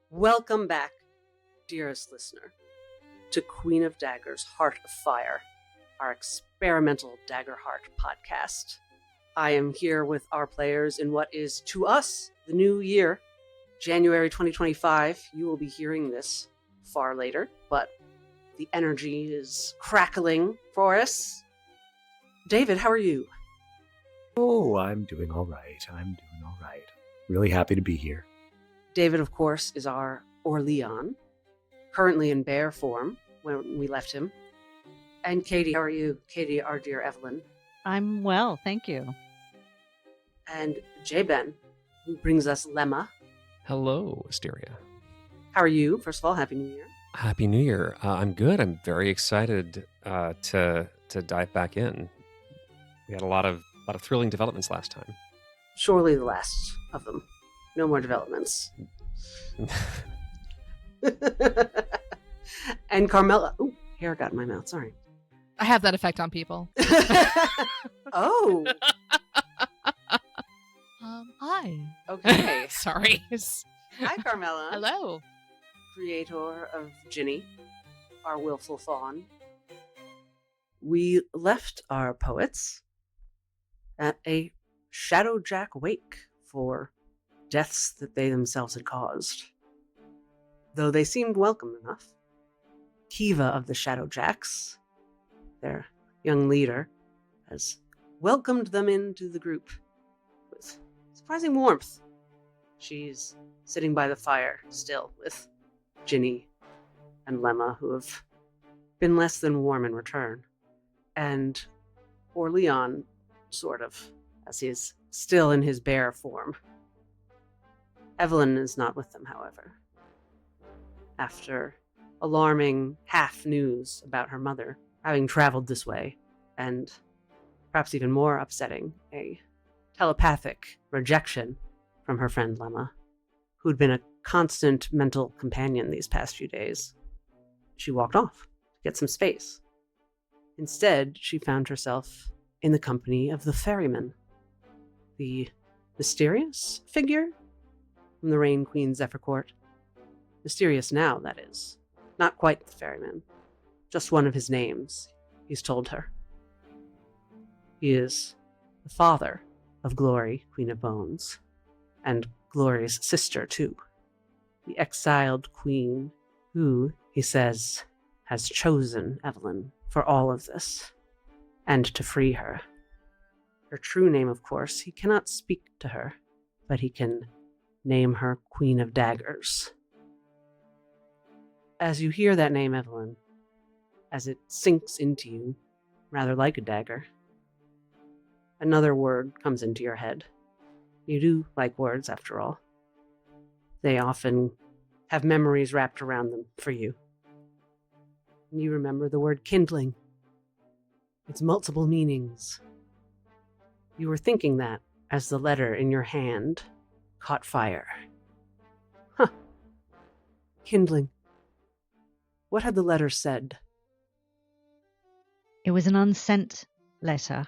Welcome back, dearest listener, to Queen of Daggers, Heart of Fire, our experimental Daggerheart podcast. I am here with our players in what is, to us, the new year, January 2025. You will be hearing this far later, but the energy is crackling for us. David, how are you? Oh, I'm doing all right. Really happy to be here. David, of course, is our OrLeon, currently in bear form when we left him. And Katie, how are you? Katie, our dear Evelyn. I'm well, thank you. And Ben, who brings us Lemma. Hello, Asteria. How are you? First of all, Happy New Year. Happy New Year. I'm good. I'm very excited to dive back in. We had a lot of thrilling developments last time. Surely the last of them. No more developments. And Carmela. Ooh, hair got in my mouth. Sorry. I have that effect on people. Oh. Hi. Okay. Sorry. Hi, Carmela. Hello. Creator of Ginny, our willful fawn. We left our poets at a Shadowjack wake for deaths that they themselves had caused. Though they seemed welcome enough, Kiva of the Shadowjacks, their young leader, has welcomed them into the group with surprising warmth. She's sitting by the fire still with Ginny and Lemma, who have been less than warm in return, and OrLeon, sort of, as he is still in his bear form. Evelyn is not with them, however. After alarming half news about her mother having traveled this way, and perhaps even more upsetting, a telepathic rejection from her friend Lemma, who'd been a constant mental companion these past few days, she walked off to get some space. Instead, she found herself in the company of the ferryman, the mysterious figure from the Rain Queen Zephyrcourt. Mysterious now, that is. Not quite the ferryman. Just one of his names, he's told her. He is the father of Glory, Queen of Bones, and Glory's sister, too. The exiled queen who, he says, has chosen Evelyn for all of this, and to free her. Her true name, of course, he cannot speak to her, but he can name her Queen of Daggers. As you hear that name, Evelyn, as it sinks into you, rather like a dagger, another word comes into your head. You do like words, after all. They often have memories wrapped around them for you. And you remember the word kindling. Its multiple meanings. You were thinking that as the letter in your hand caught fire. Huh. Kindling. What had the letter said? It was an unsent letter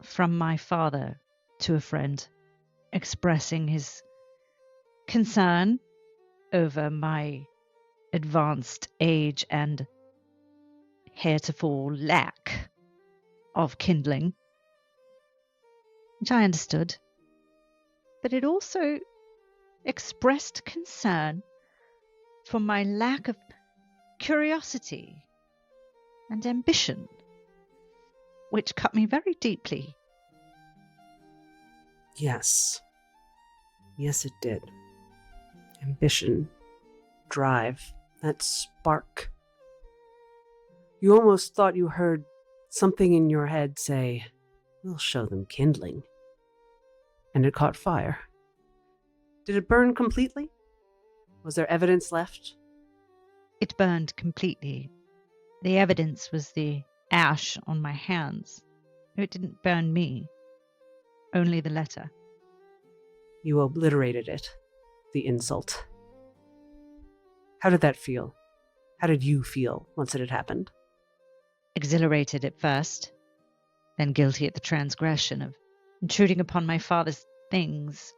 from my father to a friend, expressing his concern over my advanced age and heretofore lack of kindling, which I understood. But it also expressed concern for my lack of curiosity and ambition, which cut me very deeply. Yes. Yes, it did. Ambition. Drive. That spark. You almost thought you heard something in your head say, "We'll show them kindling." And it caught fire. Did it burn completely? Was there evidence left? It burned completely. The evidence was the ash on my hands. It didn't burn me, only the letter. You obliterated it. The insult. How did that feel? How did you feel once it had happened? Exhilarated at first, then guilty at the transgression of intruding upon my father's things.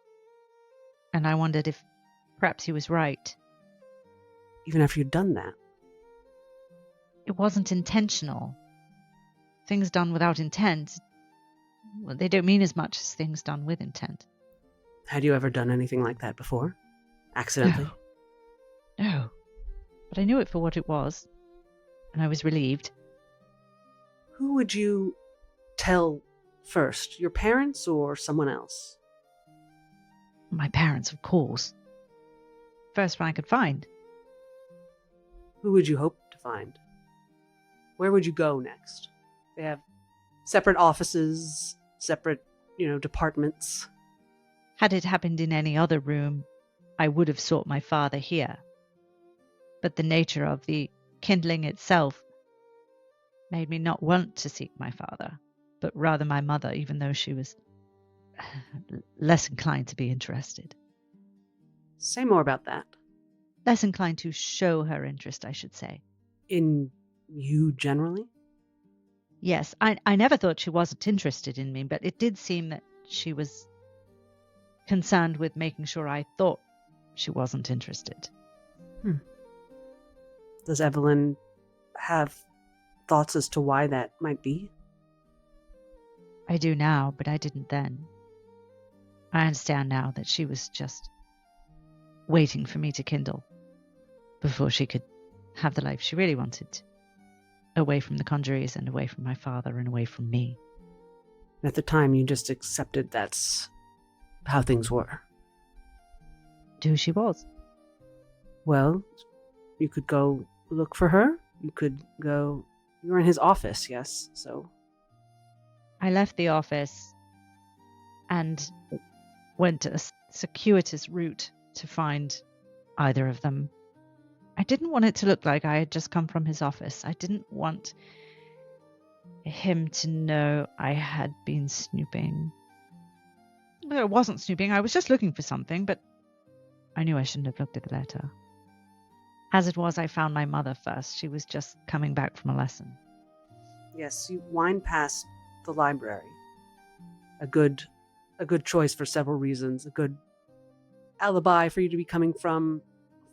And I wondered if perhaps he was right. even after you'd done that? It wasn't intentional. Things done without intent, well, they don't mean as much as things done with intent. Had you ever done anything like that before? Accidentally? No. But I knew it for what it was, and I was relieved. Who would you tell first? Your parents or someone else? My parents, of course. First one I could find. Who would you hope to find? Where would you go next? They have separate offices, separate, departments. Had it happened in any other room, I would have sought my father here. But the nature of the kindling itself made me not want to seek my father, but rather my mother, even though she was less inclined to be interested. Say more about that. Less inclined to show her interest, I should say. In you generally? Yes, I never thought she wasn't interested in me, but it did seem that she was concerned with making sure I thought she wasn't interested. Does Evelyn have thoughts as to why that might be? I do now, but I didn't then. I understand now that she was just waiting for me to kindle before she could have the life she really wanted. Away from the conjuries and away from my father and away from me. At the time, you just accepted that's how things were. Who she was. Well, you could go look for her. You could go... You were in his office, yes, so... I left the office and went a circuitous route to find either of them. I didn't want it to look like I had just come from his office. I didn't want him to know I had been snooping. Well, I wasn't snooping. I was just looking for something, but I knew I shouldn't have looked at the letter. As it was, I found my mother first. She was just coming back from a lesson. Yes, you wind past the library. A good choice for several reasons. A good alibi for you to be coming from.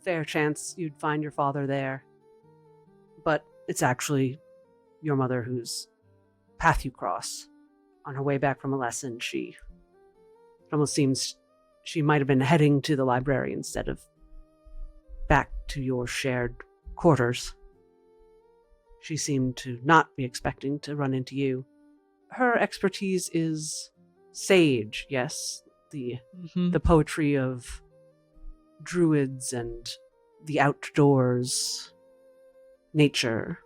Fair chance you'd find your father there. But it's actually your mother whose path you cross. On her way back from a lesson, it almost seems she might have been heading to the library instead of back to your shared quarters. She seemed to not be expecting to run into you. Her expertise is sage, yes, the poetry of druids and the outdoors, nature.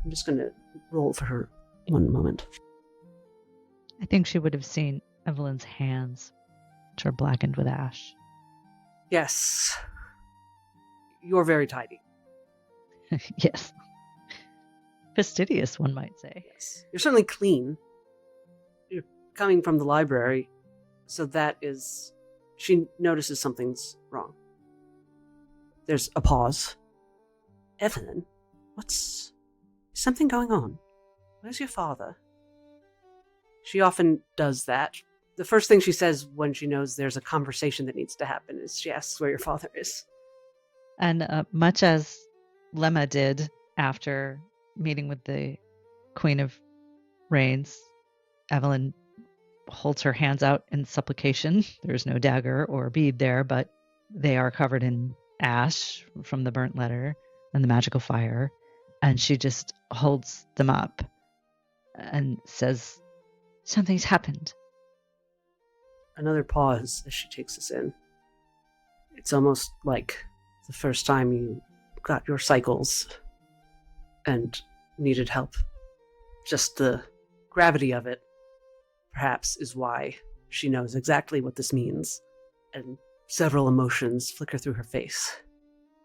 I'm just going to roll for her one moment. I think she would have seen Evelyn's hands, which are blackened with ash. Yes. You're very tidy. Yes. Fastidious, one might say. Yes. You're certainly clean. You're coming from the library, so that is... She notices something's wrong. There's a pause. Evelyn, is something going on? Where's your father? She often does that. The first thing she says when she knows there's a conversation that needs to happen is she asks where your father is. And much as Lemma did after meeting with the Queen of Rains, Evelyn holds her hands out in supplication. There's no dagger or bead there, but they are covered in ash from the burnt letter and the magical fire. And she just holds them up and says, "Something's happened." Another pause as she takes us in. It's almost like the first time you got your cycles and needed help. Just the gravity of it, perhaps, is why she knows exactly what this means, and several emotions flicker through her face.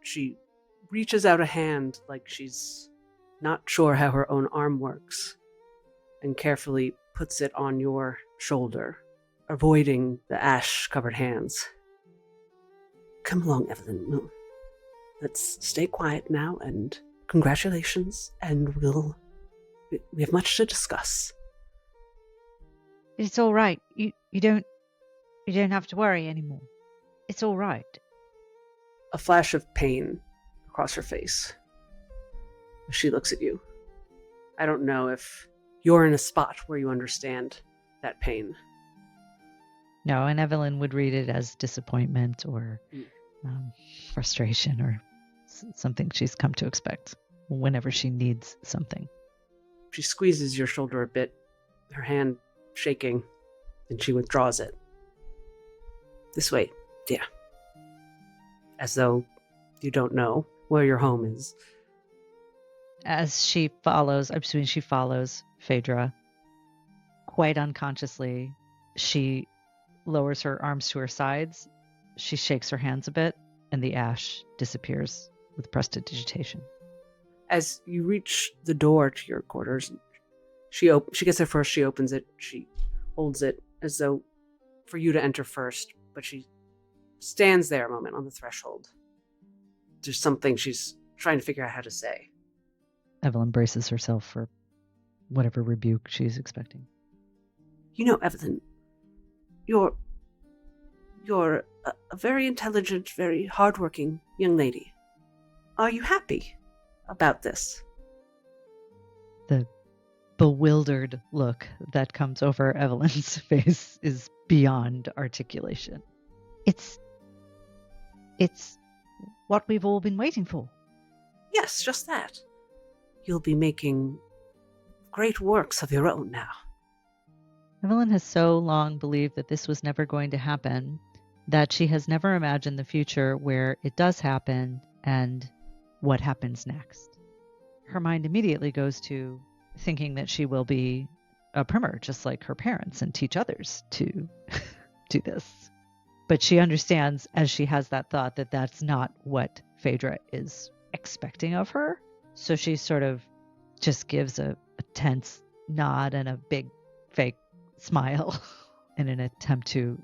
She reaches out a hand like she's not sure how her own arm works, and carefully puts it on your shoulder, avoiding the ash-covered hands. Come along, Evelyn. Let's stay quiet now, and congratulations, and we have much to discuss. It's all right. You don't have to worry anymore. It's all right. a flash of pain across her face. She looks at you. I don't know if you're in a spot where you understand that pain. No, and Evelyn would read it as disappointment or frustration or something she's come to expect whenever she needs something. She squeezes your shoulder a bit, her hand shaking, and she withdraws it. This way, dear. As though you don't know where your home is. As she follows Phaedra, quite unconsciously, she lowers her arms to her sides, she shakes her hands a bit, and the ash disappears with prestidigitation. As you reach the door to your quarters, she gets there first, she opens it, she holds it as though for you to enter first, but she stands there a moment on the threshold. There's something she's trying to figure out how to say. Evelyn braces herself for whatever rebuke she's expecting. You know, Evelyn, you're a very intelligent, very hardworking young lady. Are you happy about this? The bewildered look that comes over Evelyn's face is beyond articulation. It's what we've all been waiting for. Yes, just that. You'll be making great works of your own now. Evelyn has so long believed that this was never going to happen that she has never imagined the future where it does happen and what happens next. Her mind immediately goes to thinking that she will be a primer just like her parents and teach others to do this. But she understands as she has that thought that that's not what Phaedra is expecting of her. So she sort of just gives a tense nod and a big fake smile in an attempt to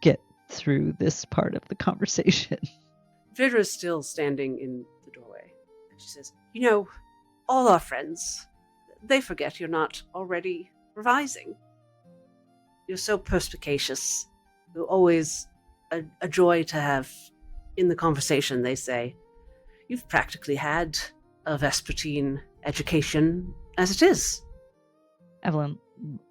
get through this part of the conversation. Phaedra is still standing in the doorway. And she says, you know, all our friends, they forget you're not already revising. You're so perspicacious. You're always a joy to have in the conversation, they say. You've practically had a vespertine education as it is. Evelyn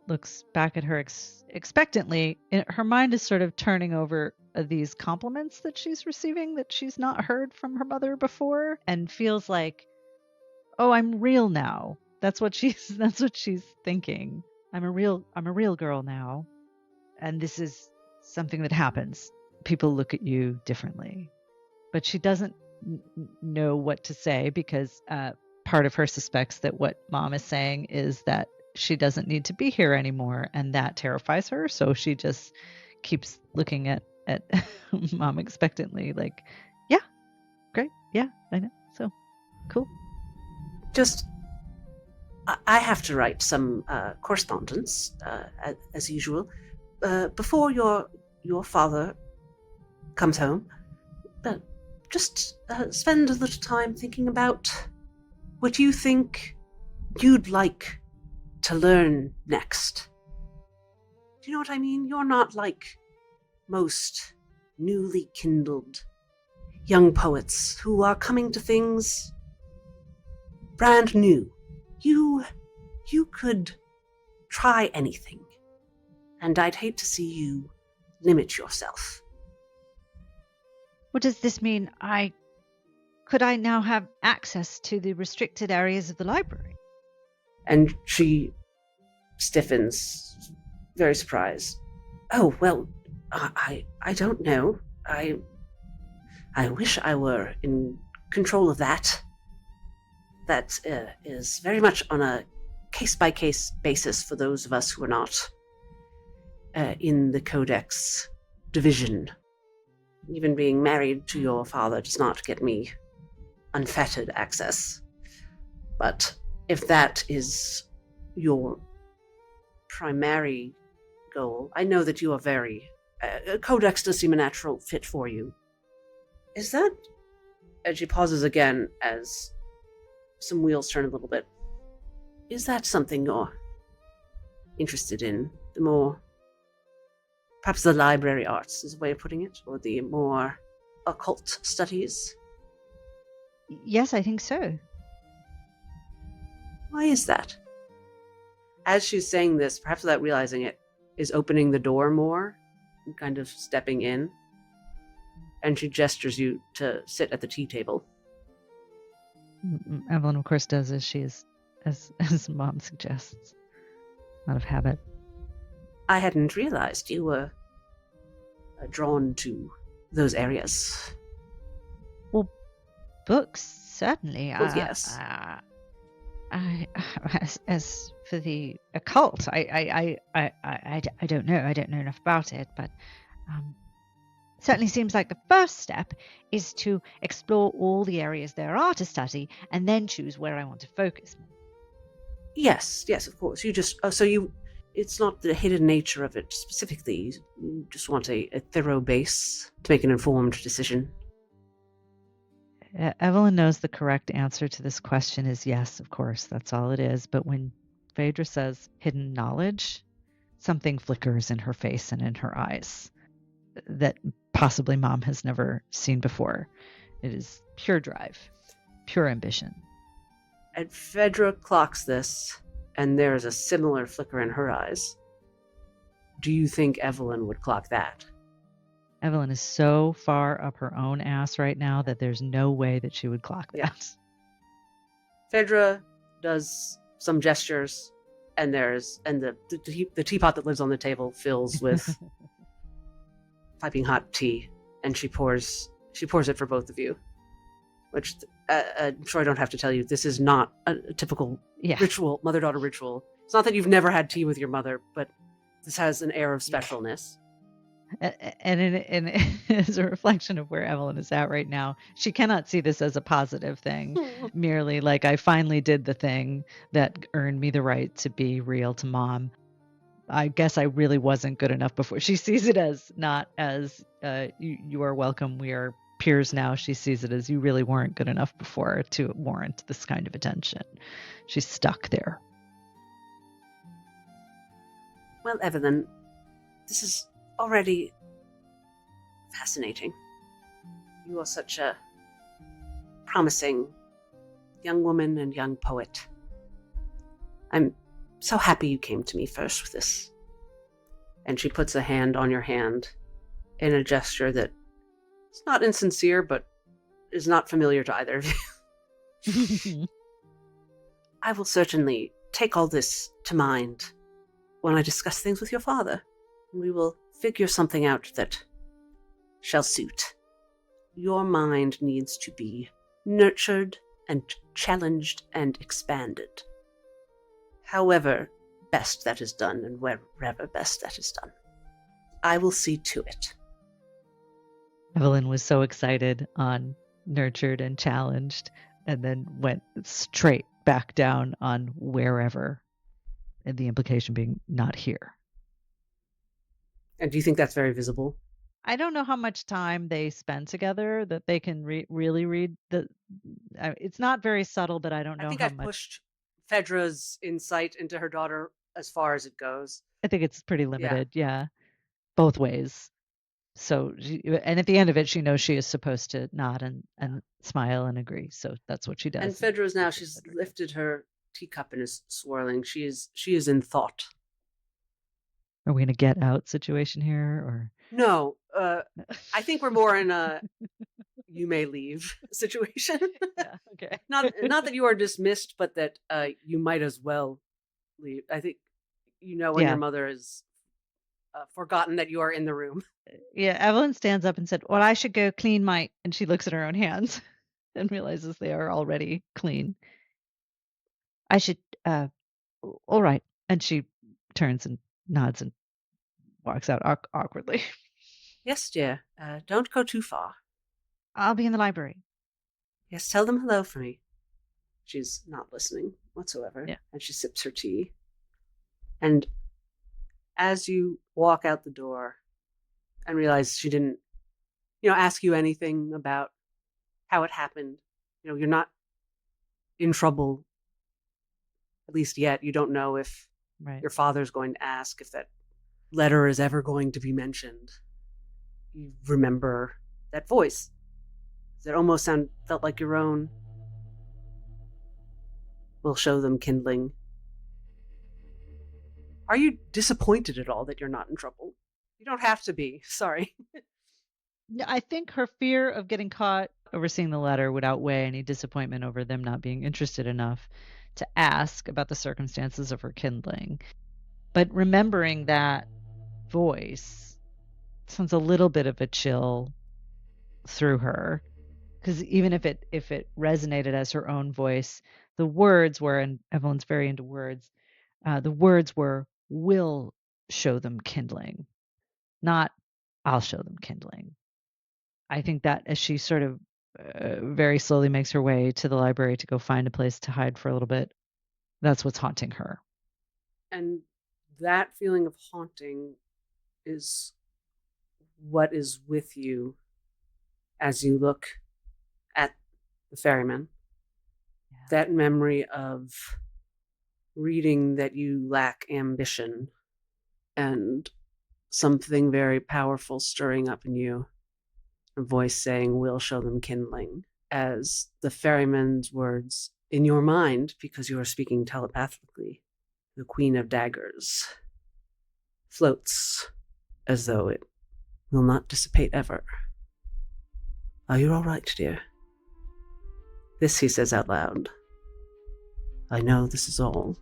looks back at her expectantly. Her mind is sort of turning over these compliments that she's receiving that she's not heard from her mother before, and feels like, oh, I'm real now. That's what she's thinking. I'm a real girl now, and this is something that happens. People look at you differently, but she doesn't know what to say because part of her suspects that what mom is saying is that she doesn't need to be here anymore, and that terrifies her. So she just keeps looking at mom expectantly, like, yeah, great, yeah, I know, so cool. Just, I have to write some correspondence, as usual, before your father comes home. But just spend a little time thinking about what you think you'd like to learn next. Do you know what I mean? You're not like most newly kindled young poets who are coming to things brand new. You could try anything, and I'd hate to see you limit yourself. What does this mean? Could I now have access to the restricted areas of the library? And she stiffens, very surprised. Oh, well, I don't know. I wish I were in control of that. That is very much on a case-by-case basis for those of us who are not in the Codex division. Even being married to your father does not get me unfettered access. But if that is your primary goal, I know that you are very... Codex does seem a natural fit for you. Is that... And she pauses again as some wheels turn a little bit. Is that something you're interested in? The more... Perhaps the library arts is a way of putting it, or the more occult studies? Yes, I think so. Why is that? As she's saying this, perhaps without realizing it, is opening the door more, and kind of stepping in, and she gestures you to sit at the tea table. Evelyn, of course, does as Mom suggests, out of habit. I hadn't realized you were drawn to those areas. Well, books, certainly. Well, yes. As for the occult, I don't know. I don't know enough about it, but certainly seems like the first step is to explore all the areas there are to study, and then choose where I want to focus. Yes, of course. You just it's not the hidden nature of it specifically. You just want a thorough base to make an informed decision. Evelyn knows the correct answer to this question is yes, of course. That's all it is. But when Phaedra says hidden knowledge, something flickers in her face and in her eyes that possibly Mom has never seen before. It is pure drive, pure ambition. And Phaedra clocks this, and there's a similar flicker in her eyes. Do you think Evelyn would clock that? Evelyn is so far up her own ass right now that there's no way that she would clock that. Yeah. Phaedra does some gestures, and the teapot that lives on the table fills with piping hot tea, and she pours it for both of you. Which I'm sure I don't have to tell you, this is not a typical ritual, mother-daughter ritual. It's not that you've never had tea with your mother, but this has an air of specialness. And as a reflection of where Evelyn is at right now, she cannot see this as a positive thing. Merely like, I finally did the thing that earned me the right to be real to Mom. I guess I really wasn't good enough before. She sees it as not as you are welcome, we are peers now. She sees it as you really weren't good enough before to warrant this kind of attention. She's stuck there. Well, Evelyn, this is already fascinating. You are such a promising young woman and young poet. I'm so happy you came to me first with this. And she puts a hand on your hand in a gesture that is not insincere, but is not familiar to either of you. I will certainly take all this to mind when I discuss things with your father. We will figure something out that shall suit. Your mind needs to be nurtured and challenged and expanded. However best that is done and wherever best that is done. I will see to it. Evelyn was so excited on nurtured and challenged, and then went straight back down on wherever, and the implication being not here. And do you think that's very visible? I don't know how much time they spend together that they can really read the. It's not very subtle, but I don't know. I think how I've much. pushed Phaedra's insight into her daughter as far as it goes. I think it's pretty limited. Yeah, both ways. So, and at the end of it, she knows she is supposed to nod and smile and agree. So that's what she does. And Phaedra's now, she's lifted her teacup and is swirling. She is in thought. Are we in a get out situation here, or no? I think we're more in a you may leave situation. Yeah, okay. Not that you are dismissed, but that you might as well leave. I think when your mother has forgotten that you are in the room. Yeah, Evelyn stands up and said, "Well, I should go clean my," and she looks at her own hands and realizes they are already clean. I should, all right. And she turns and nods and walks out awkwardly. Yes, dear. Don't go too far. I'll be in the library. Yes, tell them hello for me. She's not listening whatsoever. Yeah. And she sips her tea. And as you walk out the door and realize she didn't, ask you anything about how it happened, you're not in trouble, at least yet. You don't know if your father's going to ask, if that letter is ever going to be mentioned. You remember that voice that almost felt like your own. We'll show them kindling. Are you disappointed at all that you're not in trouble? You don't have to be. Sorry. I think her fear of getting caught overseeing the letter would outweigh any disappointment over them not being interested enough to ask about the circumstances of her kindling. But remembering that voice sends a little bit of a chill through her, because even if it resonated as her own voice, the words were, and Evelyn's very into words, the words were, "will show them kindling," not "I'll show them kindling." I think that as she sort of very slowly makes her way to the library to go find a place to hide for a little bit, that's what's haunting her. And that feeling of haunting is what is with you as you look at the ferryman. Yeah. That memory of reading that you lack ambition and something very powerful stirring up in you. A voice saying, "We'll show them kindling," as the ferryman's words in your mind, because you are speaking telepathically, the Queen of Daggers floats as though it will not dissipate ever. Are you all right, dear? This he says out loud. I know this is all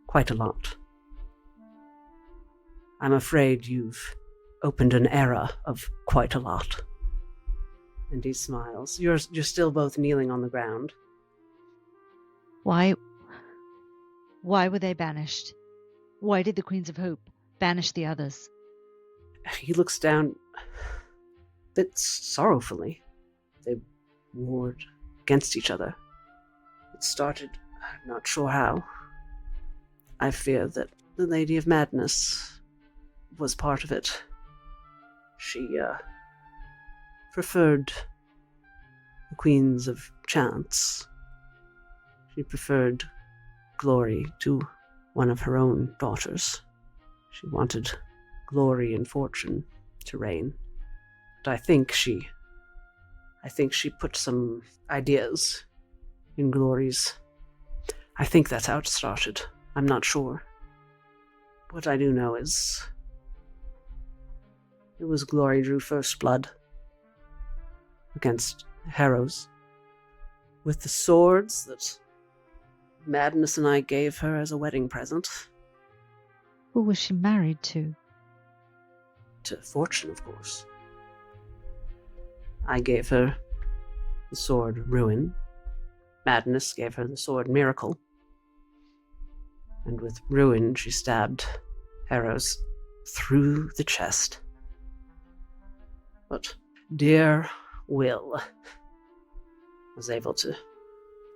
quite a lot. I'm afraid you've opened an era of quite a lot. And he smiles. You're still both kneeling on the ground. Why were they banished? Why did the Queens of Hope banish the others? He looks down a bit sorrowfully. They warred against each other. It started, I'm not sure how. I fear that the Lady of Madness was part of it. She preferred the Queens of Chance. She preferred glory to one of her own daughters. She wanted glory and fortune to reign. But I think she put some ideas in Glory's. I think that's how it started. I'm not sure. What I do know is it was Glory drew first blood against Harrows with the swords that Madness and I gave her as a wedding present. Who was she married to? To Fortune, of course. I gave her the sword Ruin. Madness gave her the sword Miracle. And with Ruin, she stabbed Harrows through the chest. But dear Will was able to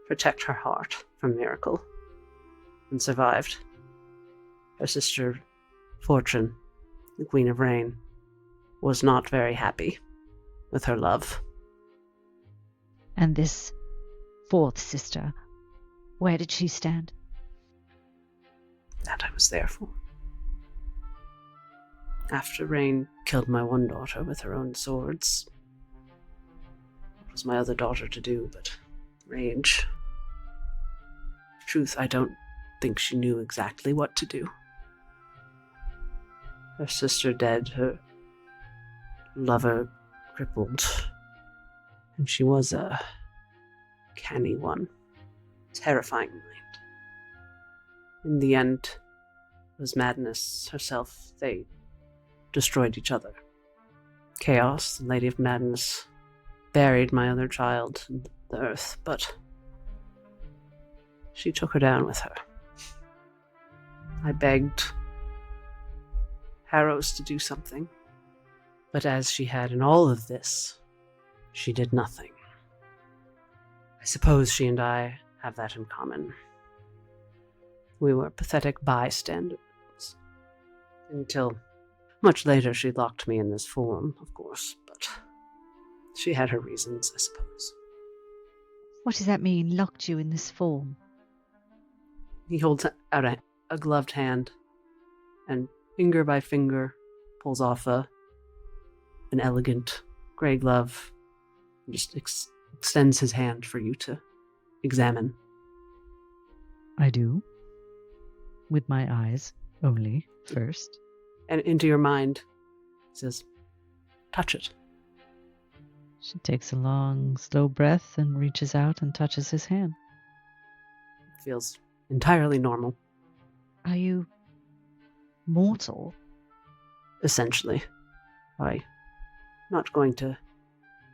protect her heart from Miracle and survived. Her sister Fortune, the Queen of Rain, was not very happy with her love. And this fourth sister, where did she stand? That I was there for. After Rain killed my one daughter with her own swords, what was my other daughter to do but rage? Truth, I don't think she knew exactly what to do. Her sister dead, her lover crippled, and she was a canny one, terrifying mind. In the end, it was Madness herself. They destroyed each other. Chaos, the Lady of Madness, buried my other child in the earth, but she took her down with her. I begged Harrows to do something, but as she had in all of this, she did nothing. I suppose she and I have that in common. We were pathetic bystanders. Until much later she locked me in this form, of course, but she had her reasons, I suppose. What does that mean, locked you in this form? He holds out a gloved hand, and finger by finger pulls off an elegant gray glove, Just extends his hand for you to examine. I do. With my eyes only first. And into your mind, he says, touch it. She takes a long, slow breath and reaches out and touches his hand. It feels entirely normal, Are you mortal? essentially. I'm not going to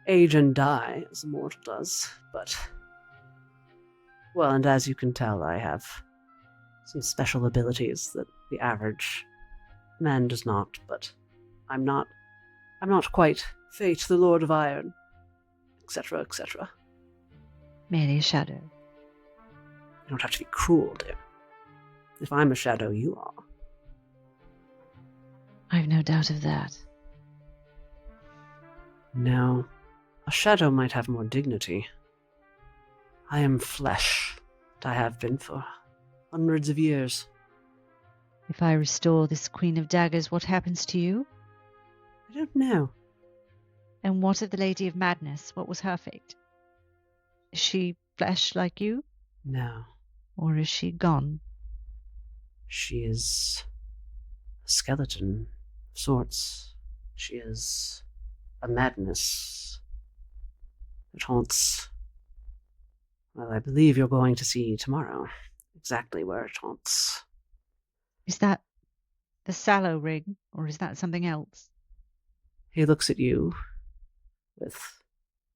age and die as a mortal does, but... Well, and as you can tell, I have some special abilities that the average man does not, but I'm not quite Fate, the Lord of Iron, etc., etc. Merely a shadow. You don't have to be cruel, dear. If I'm a shadow, you are. I've no doubt of that. No, a shadow might have more dignity. I am flesh, and I have been for hundreds of years. If I restore this Queen of Daggers, what happens to you? I don't know. And what of the Lady of Madness? What was her fate? Is she flesh like you? No, Or is she gone? she is a skeleton of sorts. She is a madness that haunts... Well, I believe you're going to see tomorrow exactly where it haunts. Is that the sallow ring, or is that something else? He looks at you with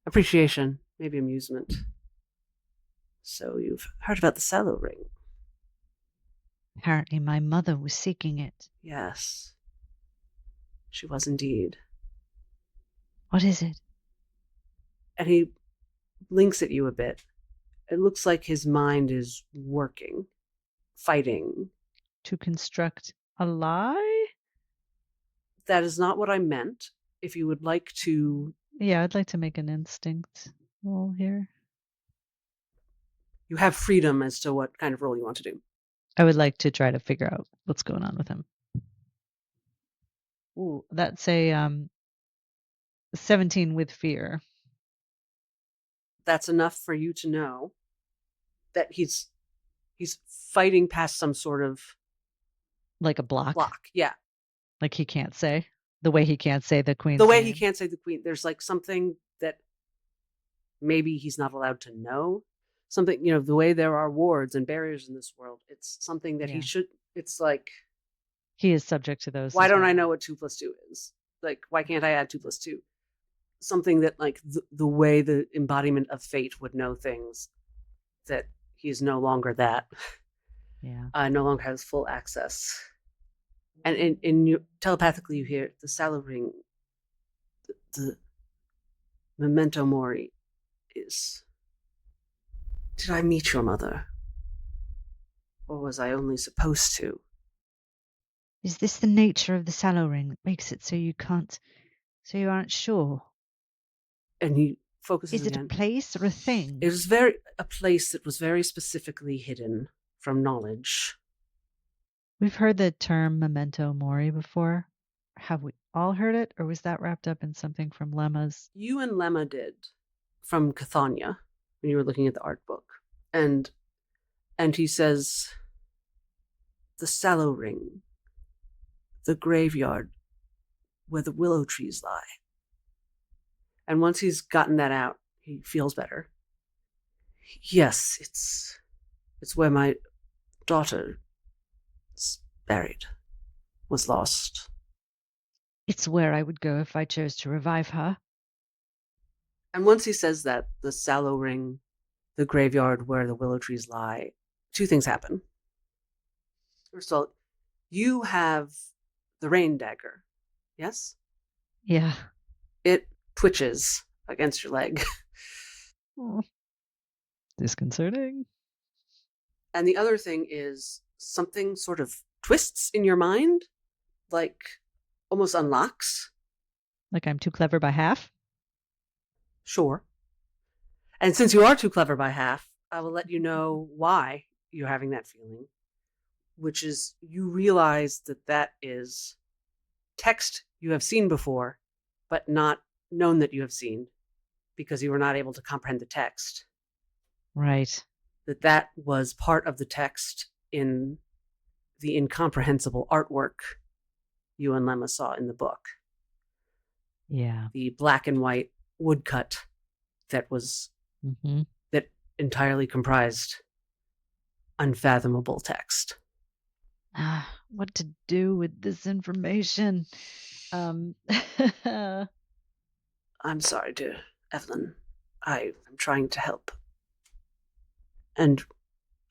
appreciation, maybe amusement. So you've heard about the sallow ring? Apparently my mother was seeking it. Yes. She was indeed. What is it? And he blinks at you a bit. It looks like his mind is working, fighting. To construct a lie? That is not what I meant. If you would like to... Yeah, I'd like to make an instinct roll here. You have freedom as to what kind of role you want to do. I would like to try to figure out what's going on with him. Ooh, that's a 17 with fear. That's enough for you to know that he's fighting past some sort of Like a block. Yeah. Like he can't say. The way he can't say the queen's The way name. he can't say the queen. There's like something that maybe he's not allowed to know. Something, the way there are wards and barriers in this world. It's something that he Yeah. should... It's like, He is subject to those. why as don't well. I know what 2 + 2 is? Like, why can't I add 2 + 2? Something that, like, the way the embodiment of fate would know things, that he's no longer that. Yeah. No longer has full access. And in you, telepathically, you hear the sallow ring, the memento mori is... Did I meet your mother? Or was I only supposed to? Is this the nature of the sallow ring that makes it so you aren't sure? And he focuses Is it again. a place or a thing? It was a place that was very specifically hidden from knowledge. We've heard the term memento mori before. Have we all heard it, or was that wrapped up in something from Lemma's? You and Lemma did, from Cathania, when you were looking at the art book. And he says, the sallow ring, the graveyard where the willow trees lie. And once he's gotten that out, he feels better. Yes, it's where my daughter is buried, was lost. It's where I would go if I chose to revive her. And once he says that, the sallow ring, the graveyard where the willow trees lie, 2 things happen. First of all, you have the rain dagger, yes? Yeah. It twitches against your leg. Oh. Disconcerting. And the other thing is something sort of twists in your mind, like almost unlocks. Like I'm too clever by half? Sure. And since you are too clever by half, I will let you know why you're having that feeling, which is you realize that is text you have seen before, but not known that you have seen. because you were not able to comprehend the text, Right. that was part of the text in the incomprehensible artwork you and Lemma saw in the book. Yeah. The black and white woodcut that was Mm-hmm. that entirely comprised unfathomable text. What to do with this information? I'm sorry, dear Evelyn. I am trying to help. And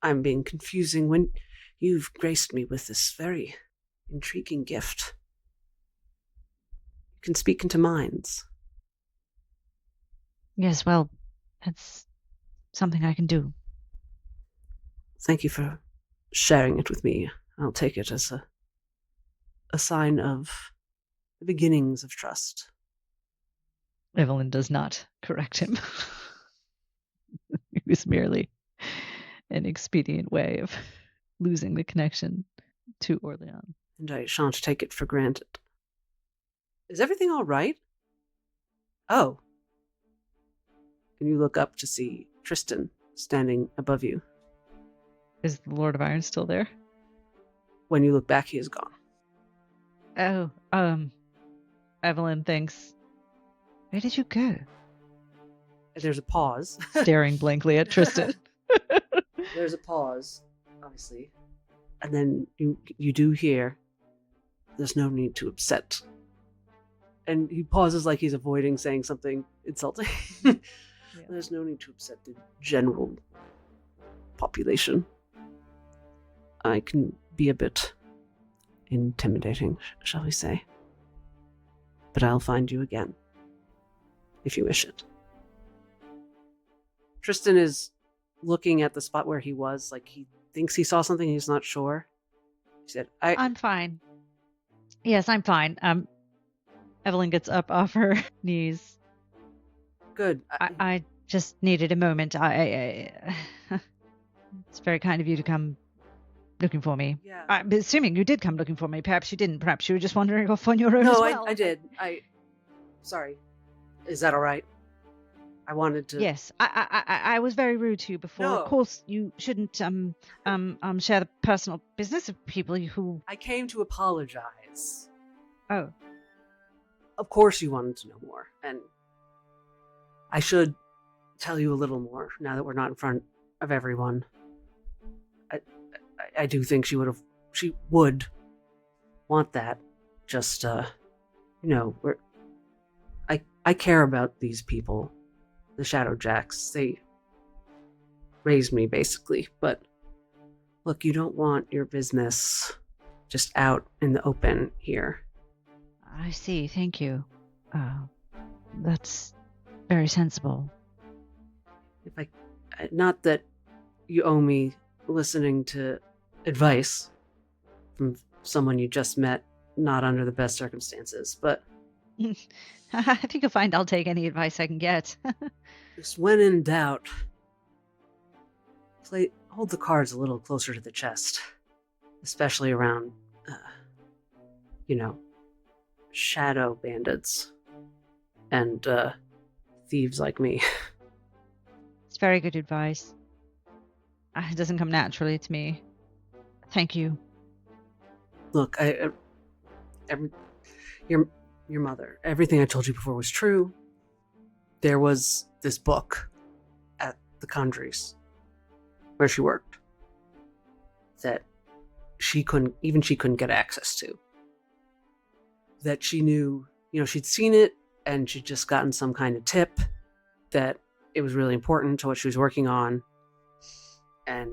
I'm being confusing when you've graced me with this very intriguing gift. You can speak into minds. Yes, well, that's something I can do. Thank you for sharing it with me. I'll take it as a sign of the beginnings of trust. Evelyn does not correct him. It was merely an expedient way of losing the connection to OrLeon. And I shan't take it for granted. Is everything all right? Oh. And you look up to see Tristan standing above you. Is the Lord of Iron still there? When you look back, he is gone. Oh, Evelyn thinks, where did you go? There's a pause. Staring blankly at Tristan. There's a pause, obviously. And then you do hear, there's no need to upset. And he pauses like he's avoiding saying something insulting. Yeah. There's no need to upset the general population. I can be a bit intimidating, shall we say. But I'll find you again, if you wish it. Tristan is looking at the spot where he was, like he thinks he saw something, he's not sure. He said, I'm fine. Yes, I'm fine. Evelyn gets up off her knees. Good. I just needed a moment. It's very kind of you to come looking for me. Yeah. I'm assuming you did come looking for me. Perhaps you didn't. Perhaps you were just wandering off on your own No, as well. I did. Sorry. Is that all right? I wanted to. Yes, I was very rude to you before. No. Of course, you shouldn't share the personal business of people who. I came to apologize. Oh, Of course you wanted to know more, and I should tell you a little more now that we're not in front of everyone. I do think she would want that. Just I care about these people, the Shadowjacks. They raised me basically, but look, you don't want your business just out in the open here. I see. Thank you. That's very sensible. Not that you owe me listening to advice from someone you just met, not under the best circumstances, but I think you'll find I'll take any advice I can get. just when in doubt, hold the cards a little closer to the chest, especially around, shadow bandits and thieves like me. It's very good advice. It doesn't come naturally to me. Thank you. Look, your mother, everything I told you before was true. There was this book at the Conjuries where she worked that she couldn't get access to. That she knew, she'd seen it and she'd just gotten some kind of tip that it was really important to what she was working on. And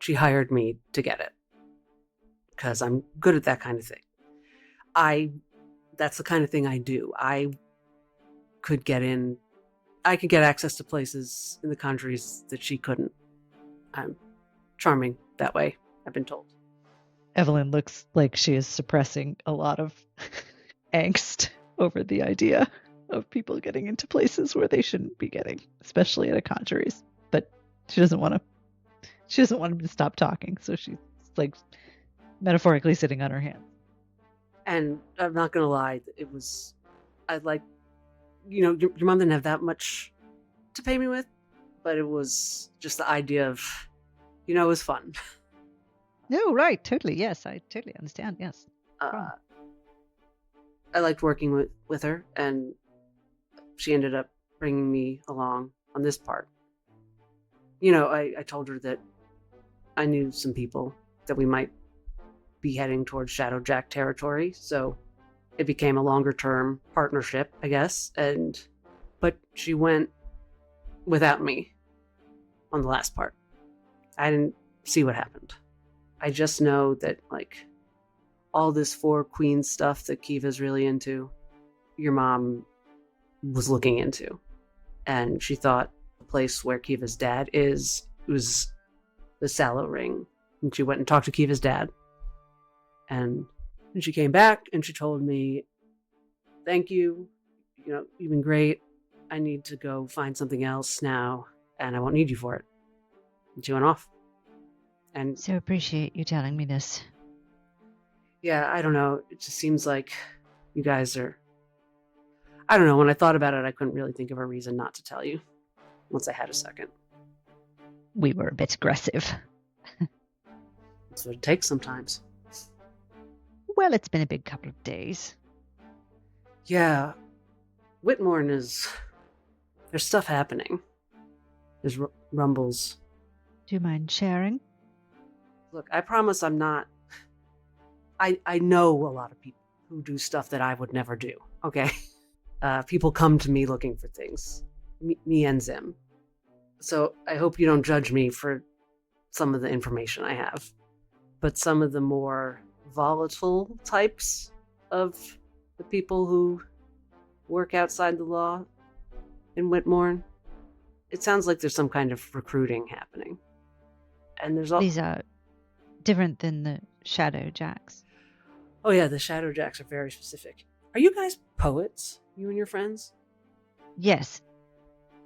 she hired me to get it because I'm good at that kind of thing. That's the kind of thing I do. I could get access to places in the Conjuries that she couldn't. I'm charming that way, I've been told. Evelyn looks like she is suppressing a lot of angst over the idea of people getting into places where they shouldn't be getting, especially at a Conjuries. But she doesn't want him to stop talking, so she's like metaphorically sitting on her hands. And I'm not gonna lie, your mom didn't have that much to pay me with, but it was just the idea of, it was fun. No, right, totally, yes, I totally understand, yes. Fun. I liked working with her, and she ended up bringing me along on this part. I told her that I knew some people that we might be heading towards Shadowjack territory, so it became a longer-term partnership, I guess, but she went without me on the last part. I didn't see what happened. I just know that, all this Four Queens stuff that Kiva's really into, your mom was looking into. And she thought the place where Kiva's dad was the Sallow Ring. And she went and talked to Kiva's dad. And she came back and she told me, thank you. You've been great. I need to go find something else now, and I won't need you for it. And she went off. And So appreciate you telling me this. yeah, I don't know. It just seems like you guys are... I don't know. When I thought about it, I couldn't really think of a reason not to tell you once I had a second. We were a bit aggressive. That's what it takes sometimes. Well, it's been a big couple of days. Yeah. Whitmore is... There's stuff happening. There's rumbles. Do you mind sharing? Look, I promise I'm not... I know a lot of people who do stuff that I would never do, okay? People come to me looking for things. Me and Zim. So I hope you don't judge me for some of the information I have. But some of the more volatile types of the people who work outside the law in Whitmore, it sounds like there's some kind of recruiting happening. And there's all... These are different than the Shadowjacks. Oh yeah, the Shadowjacks are very specific. Are you guys poets? You and your friends? Yes.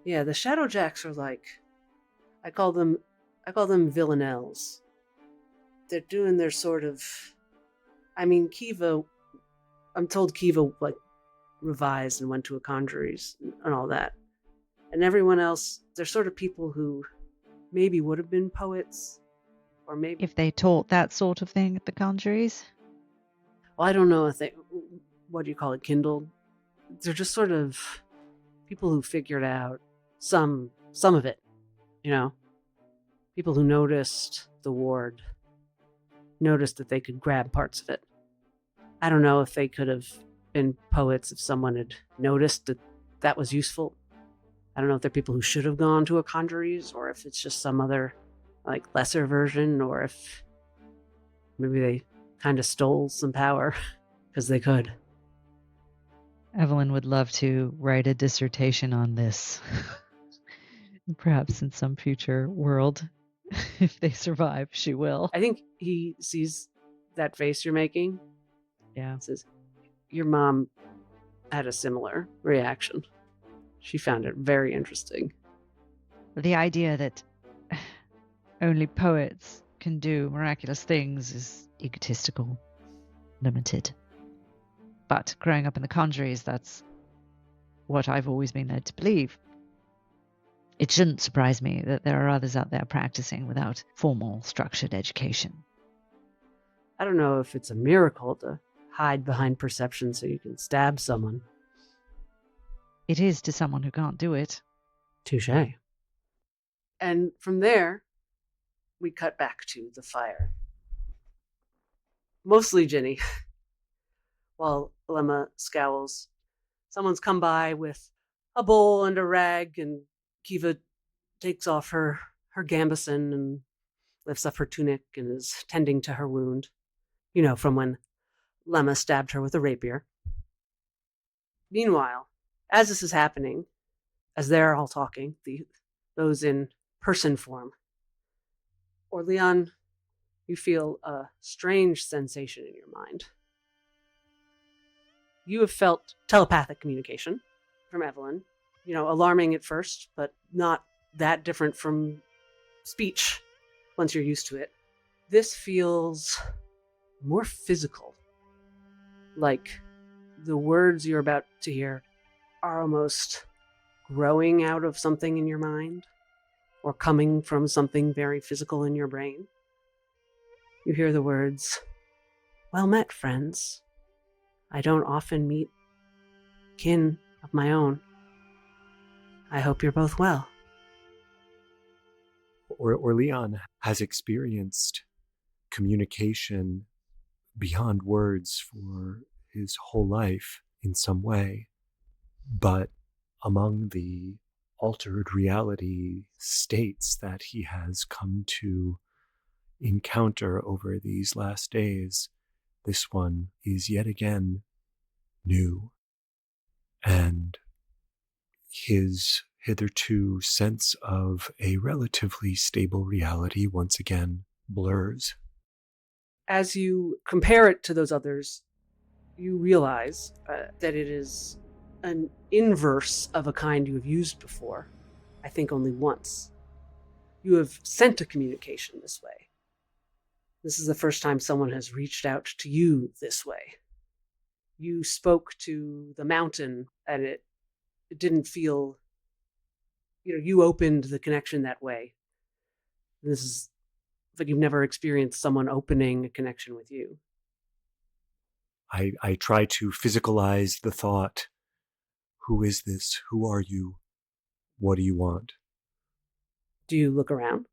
Yeah, the Shadowjacks are like... I call them villanelles. They're doing their sort of... I mean, Kiva... I'm told Kiva, revised and went to a conjuries and all that. And everyone else, they're sort of people who maybe would have been poets, or maybe... If they taught that sort of thing at the conjuries? Well, I don't know if they... What do you call it? Kindled? They're just sort of people who figured out some of it, People who noticed the ward, noticed that they could grab parts of it. I don't know if they could have been poets if someone had noticed that was useful. I don't know if they're people who should have gone to a conjuries, or if it's just some other, lesser version, or if maybe they kind of stole some power because they could. Evelyn would love to write a dissertation on this. Perhaps in some future world. If they survive, she will. I think he sees that face you're making. Yeah. And says, your mom had a similar reaction. She found it very interesting. The idea that only poets can do miraculous things is egotistical, limited. But growing up in the conjuries, that's what I've always been led to believe. It shouldn't surprise me that there are others out there practicing without formal, structured education. I don't know if it's a miracle to hide behind perception so you can stab someone. It is to someone who can't do it. Touché. And from there, we cut back to the fire. Mostly Ginny. While Lemma scowls. Someone's come by with a bowl and a rag, and Kiva takes off her gambeson and lifts up her tunic and is tending to her wound. From when Lemma stabbed her with a rapier. Meanwhile, as this is happening, as they're all talking, those in person form, OrLeon, you feel a strange sensation in your mind. You have felt telepathic communication from Evelyn. Alarming at first, but not that different from speech once you're used to it. This feels more physical. Like the words you're about to hear are almost growing out of something in your mind or coming from something very physical in your brain. You hear the words, "Well met, friends. I don't often meet kin of my own. I hope you're both well." OrLeon has experienced communication beyond words for his whole life in some way, but among the altered reality states that he has come to encounter over these last days, this one is yet again new, and his hitherto sense of a relatively stable reality once again blurs. As you compare it to those others, you realize that it is an inverse of a kind you have used before, I think only once. You have sent a communication this way. This is the first time someone has reached out to you this way. You spoke to the mountain, and it didn't feel, you opened the connection that way. This is, but you've never experienced someone opening a connection with you. I try to physicalize the thought, who is this? Who are you? What do you want? Do you look around?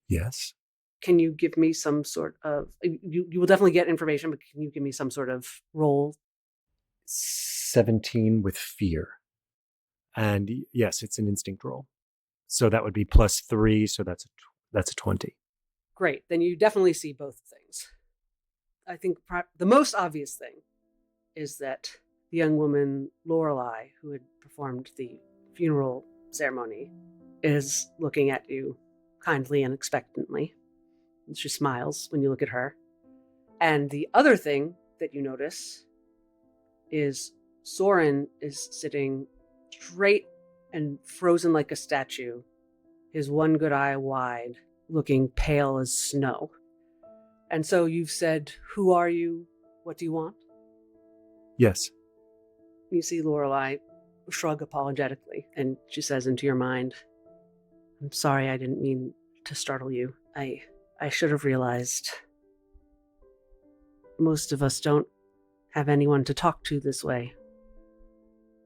Yes. Can you give me some sort of, you will definitely get information, but can you give me some sort of roll? 17 with fear. And yes, it's an instinct roll. So that would be +3, so that's a 20. Great, then you definitely see both things. I think the most obvious thing is that the young woman, Lorelei, who had performed the funeral ceremony, is looking at you kindly and expectantly. And she smiles when you look at her. And the other thing that you notice is Soren is sitting straight and frozen like a statue, his one good eye wide, looking pale as snow. And so you've said, "Who are you? What do you want?" Yes. You see Lorelei shrug apologetically, and she says into your mind, "I'm sorry, I didn't mean to startle you. I should have realized most of us don't have anyone to talk to this way.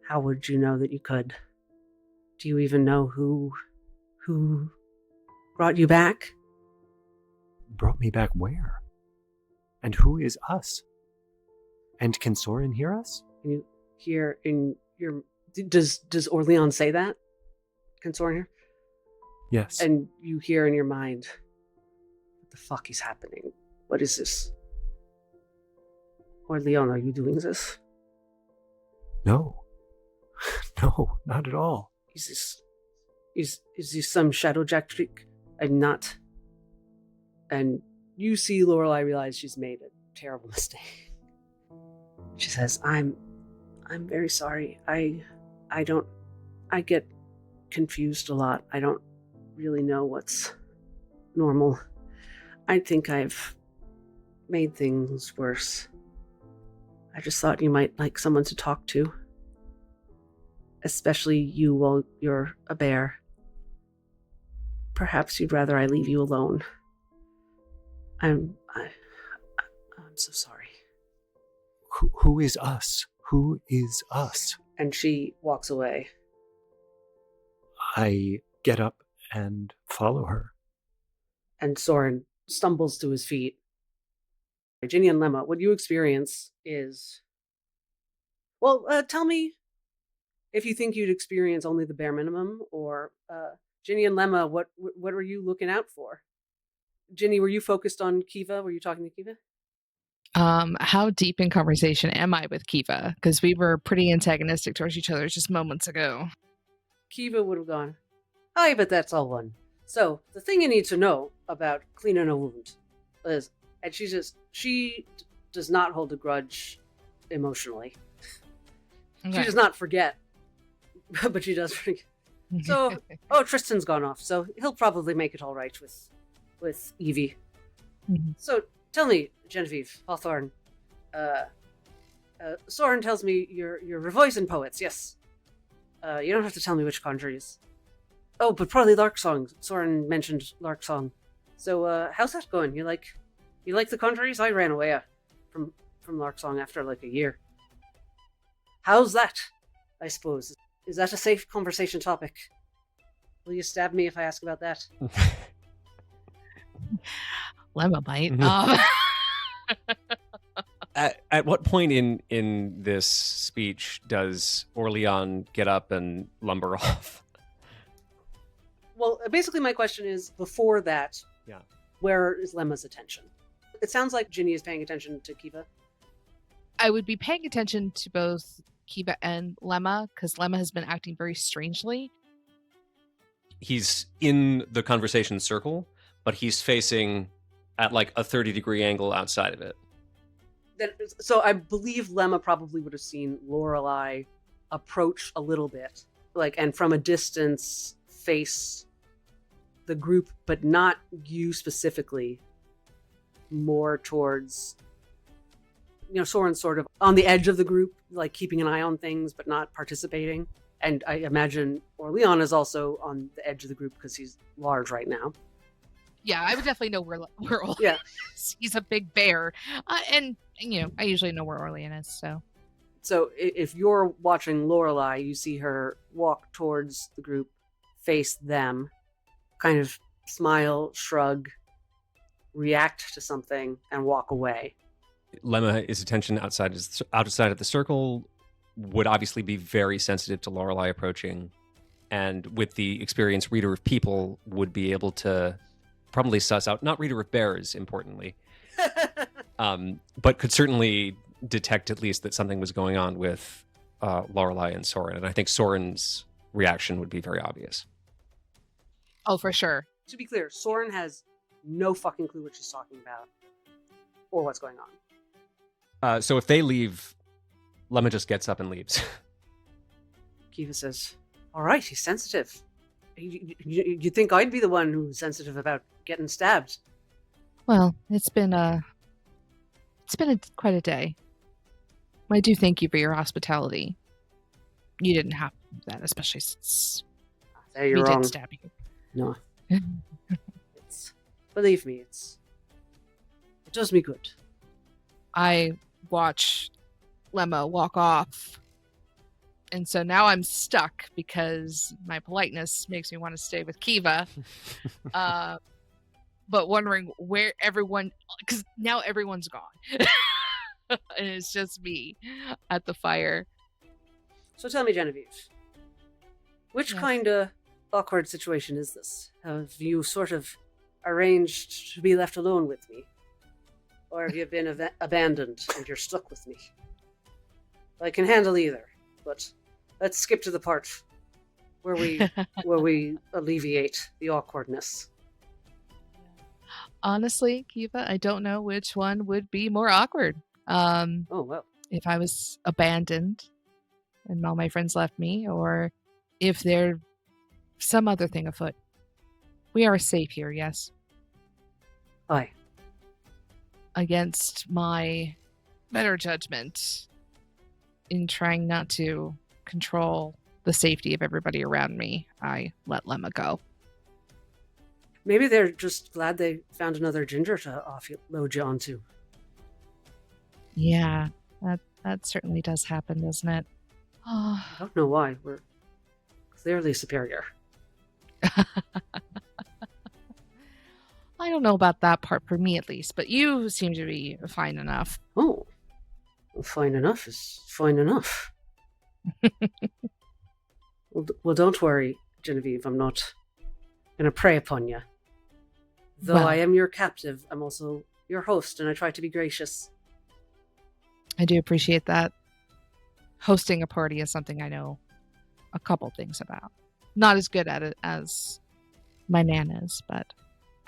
How would you know that you could? Do you even know who brought you back?" Brought me back where? And who is us? And can Soren hear us? And you hear in your... Does OrLeon say that? Can Soren hear? Yes. And you hear in your mind, what the fuck is happening? What is this? OrLeon, are you doing this? No. No, not at all. Is this some Shadowjack trick? I'm not. And you see Lorelei realize she's made a terrible mistake. She says, I'm very sorry. I get confused a lot. I don't really know what's normal. I think I've made things worse. I just thought you might like someone to talk to. Especially you while you're a bear. Perhaps you'd rather I leave you alone. I'm so sorry. Who is us? Who is us? And she walks away. I get up and follow her. And Soren stumbles to his feet. Ginny and Lemma, what you experience is... Well, tell me if you think you'd experience only the bare minimum, or Ginny and Lemma, what were you looking out for? Ginny, were you focused on Kiva? Were you talking to Kiva? How deep in conversation am I with Kiva? Because we were pretty antagonistic towards each other just moments ago. Kiva would have gone, "Aye, but that's all one. So, the thing you need to know about cleaning a wound is," and she does not hold a grudge emotionally. Okay. She does not forget, but she does forget. So, Tristan's gone off, so he'll probably make it all right with Evie. Mhm. So, tell me, Genevieve Hawthorne, Soren tells me you're voicing poets, yes? You don't have to tell me which countries. Oh, but probably Lark Song. Soren mentioned Lark Song. So, how's that going? You like the countries? I ran away from Lark Song after like a year. How's that? I suppose. Is that a safe conversation topic? Will you stab me if I ask about that? Lemma bite. At what point in this speech does OrLeon get up and lumber off? Well, basically my question is, before that, Yeah. where is Lemma's attention? It sounds like Ginny is paying attention to Kiva. I would be paying attention to both Kiva and Lemma, because Lemma has been acting very strangely. He's in the conversation circle, but he's facing at like a 30-degree angle outside of it. So I believe Lemma probably would have seen Lorelei approach a little bit, and from a distance face the group, but not you specifically, more towards, Soren's sort of on the edge of the group, like keeping an eye on things, but not participating. And I imagine OrLeon is also on the edge of the group because he's large right now. Yeah, I would definitely know where OrLeon Yeah. is. He's a big bear. And I usually know where OrLeon is, so. So if you're watching Lorelei, you see her walk towards the group, face them, kind of smile, shrug, react to something, and walk away. Lemma's attention outside of the circle would obviously be very sensitive to Lorelei approaching, and with the experienced reader of people would be able to probably suss out, not reader of bears, importantly, but could certainly detect at least that something was going on with Lorelei and Soren. And I think Soren's reaction would be very obvious. Oh, for sure. To be clear, Soren has no fucking clue what she's talking about or what's going on. So if they leave, Lemma just gets up and leaves. Kiva says, all right, he's sensitive. You'd think I'd be the one who's sensitive about getting stabbed. Well, it's been quite a day. I do thank you for your hospitality. You didn't have that, especially since There you're we wrong. did stab you. No. Believe me, it does me good. I watch Lemma walk off, and so now I'm stuck because my politeness makes me want to stay with Kiva, but wondering where everyone, because now everyone's gone and it's just me at the fire. So tell me, Genevieve, which Yes. kind of awkward situation is this? Have you sort of arranged to be left alone with me? Or have you been abandoned and you're stuck with me? I can handle either, but let's skip to the part where we alleviate the awkwardness. Honestly, Kiva, I don't know which one would be more awkward. Oh, well. If I was abandoned and all my friends left me, or if there's some other thing afoot. We are safe here, yes? Aye. Against my better judgment in trying not to control the safety of everybody around me, I let Lemma go. Maybe they're just glad they found another ginger to offload you onto. Yeah, that certainly does happen, doesn't it? I don't know why. We're clearly superior. I don't know about that part for me, at least, but you seem to be fine enough. Oh. Well, fine enough is fine enough. Well, don't worry, Genevieve. I'm not going to prey upon you. Though Well- I am your captive, I'm also your host, and I try to be gracious. I do appreciate that. Hosting a party is something I know a couple things about. Not as good at it as my Nan is, but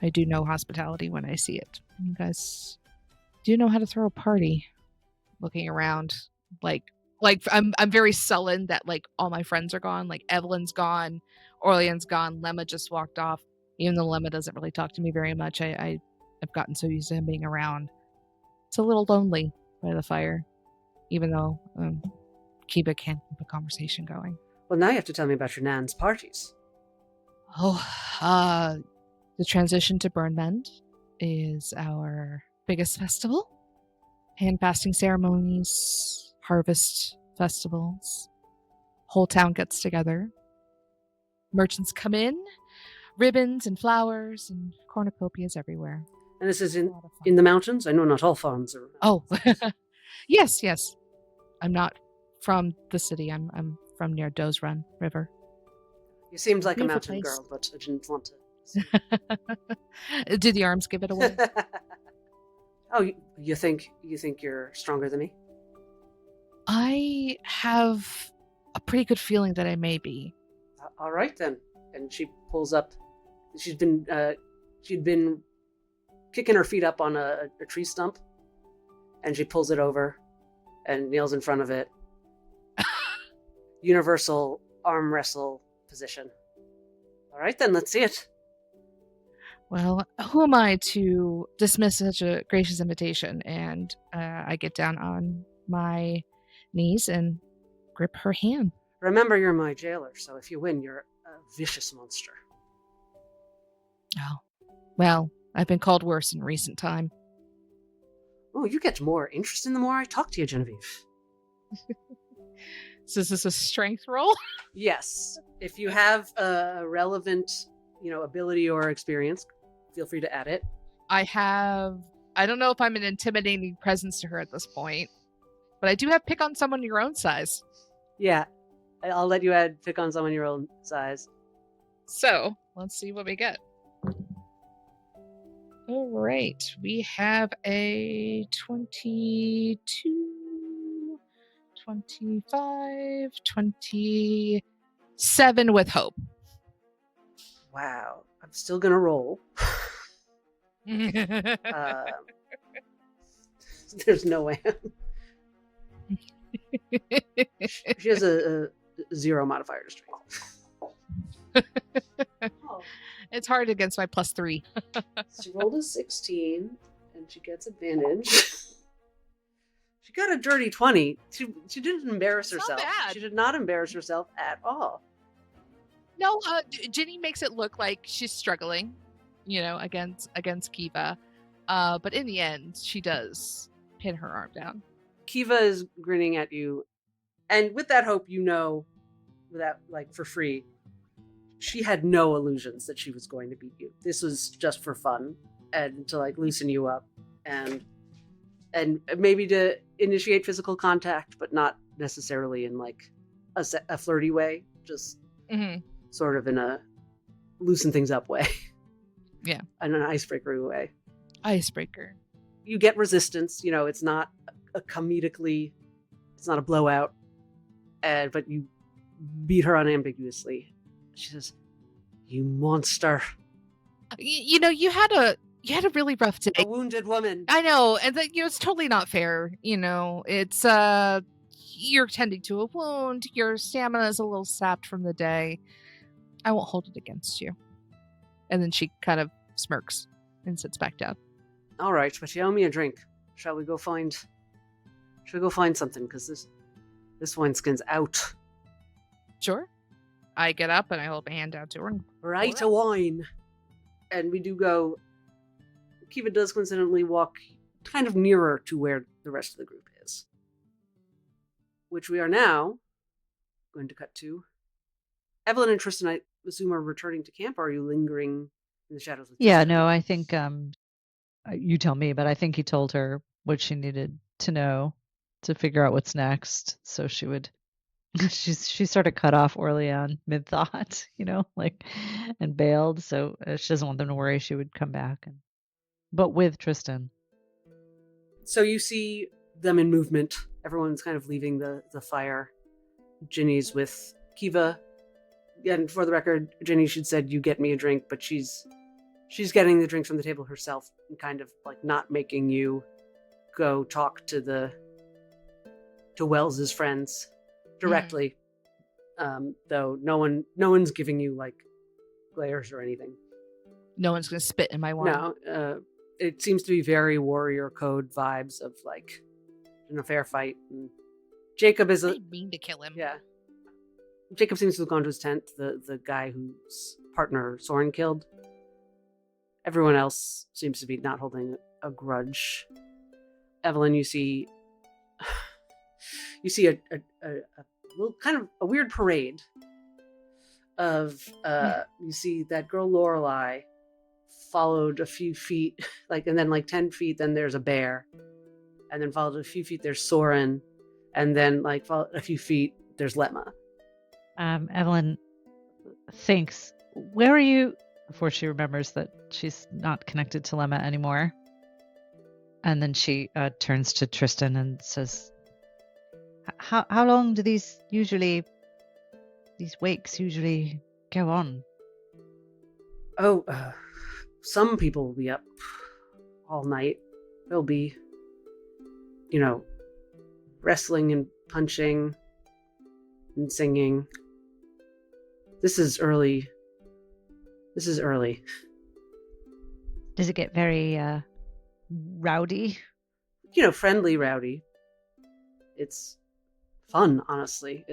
I do know hospitality when I see it. You guys do know how to throw a party. Looking around, like I'm very sullen that like all my friends are gone. Like Evelyn's gone, OrLeon's gone, Lemma just walked off. Even though Lemma doesn't really talk to me very much, I've gotten so used to him being around. It's a little lonely by the fire, even though Kiva can't keep a conversation going. Well, now you have to tell me about your Nan's parties. The transition to Burnmend is our biggest festival. Hand fasting ceremonies, harvest festivals. Whole town gets together. Merchants come in, ribbons and flowers and cornucopias everywhere. And this is A lot of fun. in the mountains? I know not all farms are. Oh, yes. I'm not from the city. I'm from near Doe's Run River. You seemed like a Beautiful mountain place. girl, but I didn't want to. Did the arms give it away? Oh, you think you're stronger than me? I have a pretty good feeling that I may be. All right then. And she pulls up. She'd been kicking her feet up on a tree stump, and she pulls it over and kneels in front of it. Universal arm wrestle position. All right then, let's see it. Well, who am I to dismiss such a gracious invitation? And I get down on my knees and grip her hand. Remember, you're my jailer, so if you win, you're a vicious monster. Oh, well, I've been called worse in recent time. Oh, you get more interesting the more I talk to you, Genevieve. So is this a strength roll? Yes. If you have a relevant, ability or experience, feel free to add it. I don't know if I'm an intimidating presence to her at this point, but I do have pick on someone your own size. Yeah. I'll let you pick on someone your own size. So let's see what we get. All right. We have a 22, 25, 27 with hope. Wow. I'm still going to roll. There's no way. She has a 0 modifier to strength. It's hard against my +3. She rolled a 16, and she gets advantage. She got a dirty 20. She didn't embarrass It's herself. not bad. She did not embarrass herself at all. No, Ginny makes it look like she's struggling, against Kiva. But in the end, she does pin her arm down. Kiva is grinning at you, and with that hope, without for free, she had no illusions that she was going to beat you. This was just for fun and to loosen you up and maybe to initiate physical contact, but not necessarily in a flirty way, just sort of in a loosen things up way. Yeah. In an icebreaker way. Icebreaker. You get resistance, it's not it's not a blowout, but you beat her unambiguously. She says, "You monster." You had a really rough day. A wounded woman. I know, and it's totally not fair. It's you're tending to a wound. Your stamina is a little sapped from the day. I won't hold it against you. And then she kind of smirks and sits back down. All right, but you owe me a drink. Shall we go find something? Because this wineskin's out. Sure. I get up and I hold my hand out to her. Right, a wine. And we do go. Kiva does coincidentally walk kind of nearer to where the rest of the group is. Which we are now going to cut to. Evelyn and Tristan, I assume, are returning to camp, or are you lingering in the shadows with Yeah, Tristan? no, I think you tell me, but I think he told her what she needed to know to figure out what's next. So she would she sort of cut off OrLeon mid-thought, and bailed. So she doesn't want them to worry. She would come back, but with Tristan. So you see them in movement. Everyone's kind of leaving the fire. Ginny's with Kiva. And for the record, Ginny, she'd said, "You get me a drink," but she's getting the drinks from the table herself and kind of not making you go talk to Wells's friends directly. Though no one's giving you glares or anything. No one's gonna spit in my wine. No, it seems to be very warrior code vibes of in a fair fight. And Jacob is I didn't mean to kill him. yeah. Jacob seems to have gone to his tent, the guy whose partner Soren killed. Everyone else seems to be not holding a grudge. Evelyn, you see a little kind of a weird parade of you see that girl Lorelei followed a few feet, and then 10 feet, then there's a bear, and then followed a few feet, there's Soren, and then followed a few feet, there's Lemma. Evelyn thinks, where are you? Before she remembers that she's not connected to Lemma anymore. And then she turns to Tristan and says, how long do these wakes usually go on? Oh, some people will be up all night. They'll be, wrestling and punching and singing. This is early. Does it get very rowdy? Friendly rowdy. It's fun, honestly.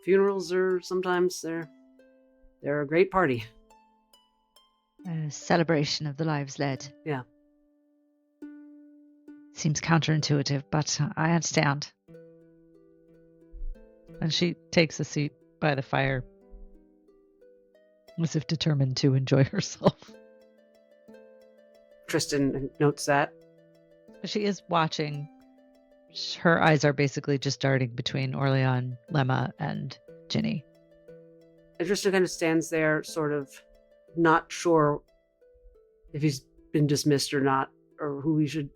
Funerals are sometimes they're a great party. A celebration of the lives led. Yeah. Seems counterintuitive, but I understand. And she takes a seat by the fire, as if determined to enjoy herself. Tristan notes that. She is watching. Her eyes are basically just darting between OrLeon, Lemma, and Ginny. And Tristan kind of stands there, sort of not sure if he's been dismissed or not, or who he should.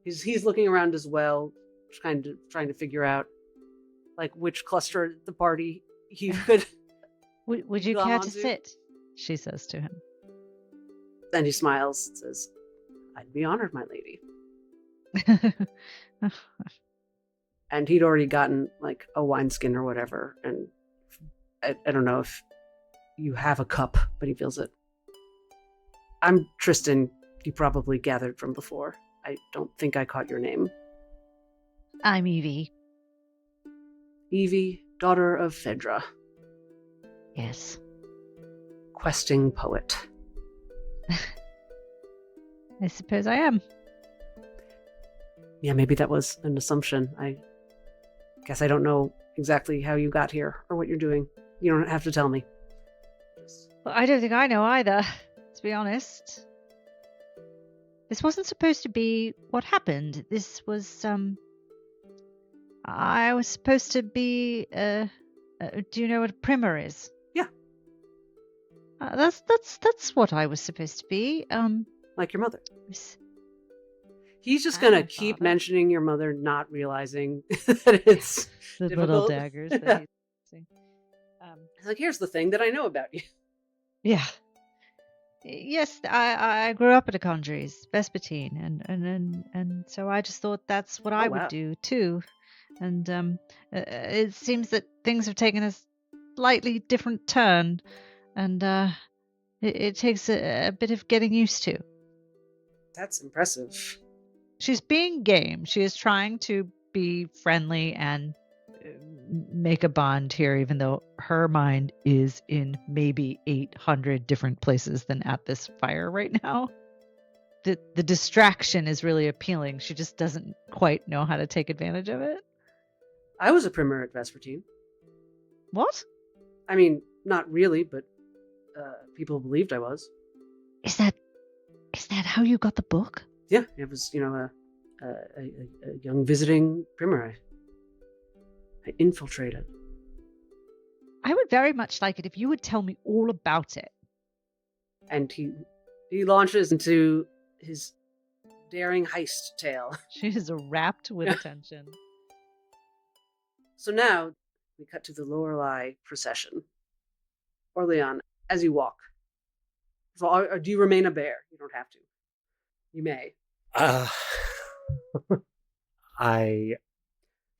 He's looking around as well, trying to figure out which cluster at the party he could. Would you care to sit? She says to him. Then he smiles and says, "I'd be honored, my lady." And he'd already gotten a wineskin or whatever, and I don't know if you have a cup, but he feels it. I'm Tristan. You probably gathered from before. I don't think I caught your name. I'm Evie. Evie, daughter of Phaedra. Yes. Questing poet. I suppose I am. Yeah, maybe that was an assumption. I guess I don't know exactly how you got here or what you're doing. You don't have to tell me. Well, I don't think I know either, to be honest. This wasn't supposed to be what happened. This was, I was supposed to be, do you know what a primer is? Yeah. That's what I was supposed to be. Like your mother. He's just gonna keep father. mentioning your mother, not realizing that it's The difficult. little daggers that he's using. He's here's the thing that I know about you. Yeah. Yes, I grew up at a conjuries, Vespertine, and so I just thought that's what I would wow. do too. And it seems that things have taken a slightly different turn, and it takes a bit of getting used to. That's impressive. She's being game. She is trying to be friendly and make a bond here, even though her mind is in maybe 800 different places than at this fire right now. The distraction is really appealing. She just doesn't quite know how to take advantage of it. I was a primer at Vespertine. What? I mean, not really, but people believed I was. Is that how you got the book? Yeah, it was, a young visiting primer. I infiltrated. I would very much like it if you would tell me all about it. And he launches into his daring heist tale. She is rapt with attention. So now we cut to the Lorelei procession. OrLeon, as you walk. Or do you remain a bear? You don't have to. You may.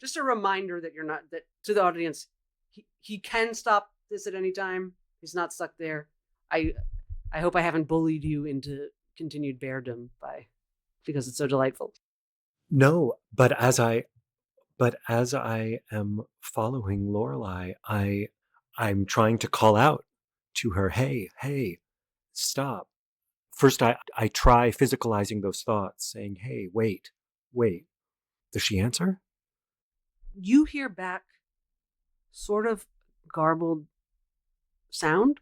Just a reminder that you're not, that to the audience, he can stop this at any time. He's not stuck there. I hope I haven't bullied you into continued beardom because it's so delightful. No, but as I But as I am following Lorelei, I'm trying to call out to her, hey, stop. First, I try physicalizing those thoughts, saying, hey, wait. Does she answer? You hear back sort of garbled sound,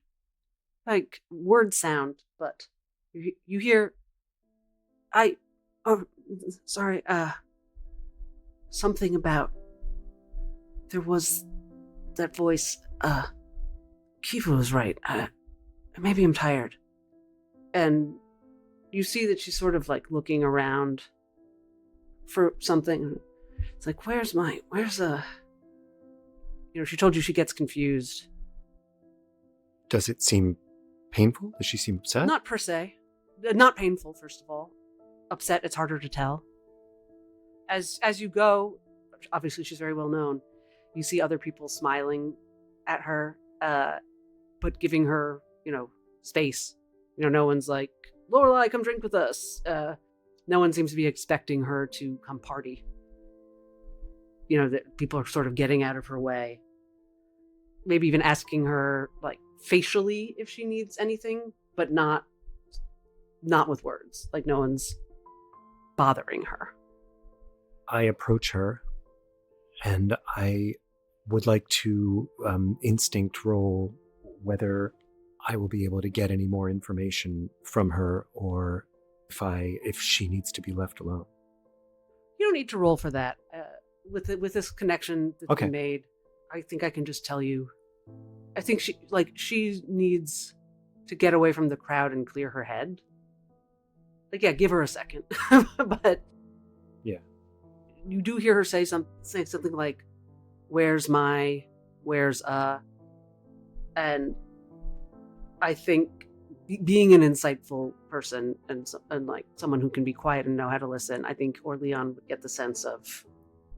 like word sound, but you hear, sorry, something about, there was that voice, Kiva was right, maybe I'm tired. And you see that she's sort of like looking around for something. It's like, she told you she gets confused. Does it seem painful? Does she seem upset? Not per se. Not painful, first of all. Upset, it's harder to tell. As you go, obviously she's very well known, you see other people smiling at her, but giving her, space. No one's like, Lorelei, come drink with us. No one seems to be expecting her to come party. That people are sort of getting out of her way. Maybe even asking her, like, facially if she needs anything, but not with words. Like, no one's bothering her. I approach her, and I would like to instinct roll whether I will be able to get any more information from her, or if she needs to be left alone. You don't need to roll for that. With this connection that's been made, I think I can just tell you. I think she needs to get away from the crowd and clear her head. Like, yeah, give her a second. But yeah, you do hear her say something like, "Where's and I think being an insightful person and like someone who can be quiet and know how to listen, I think OrLeon would get the sense of,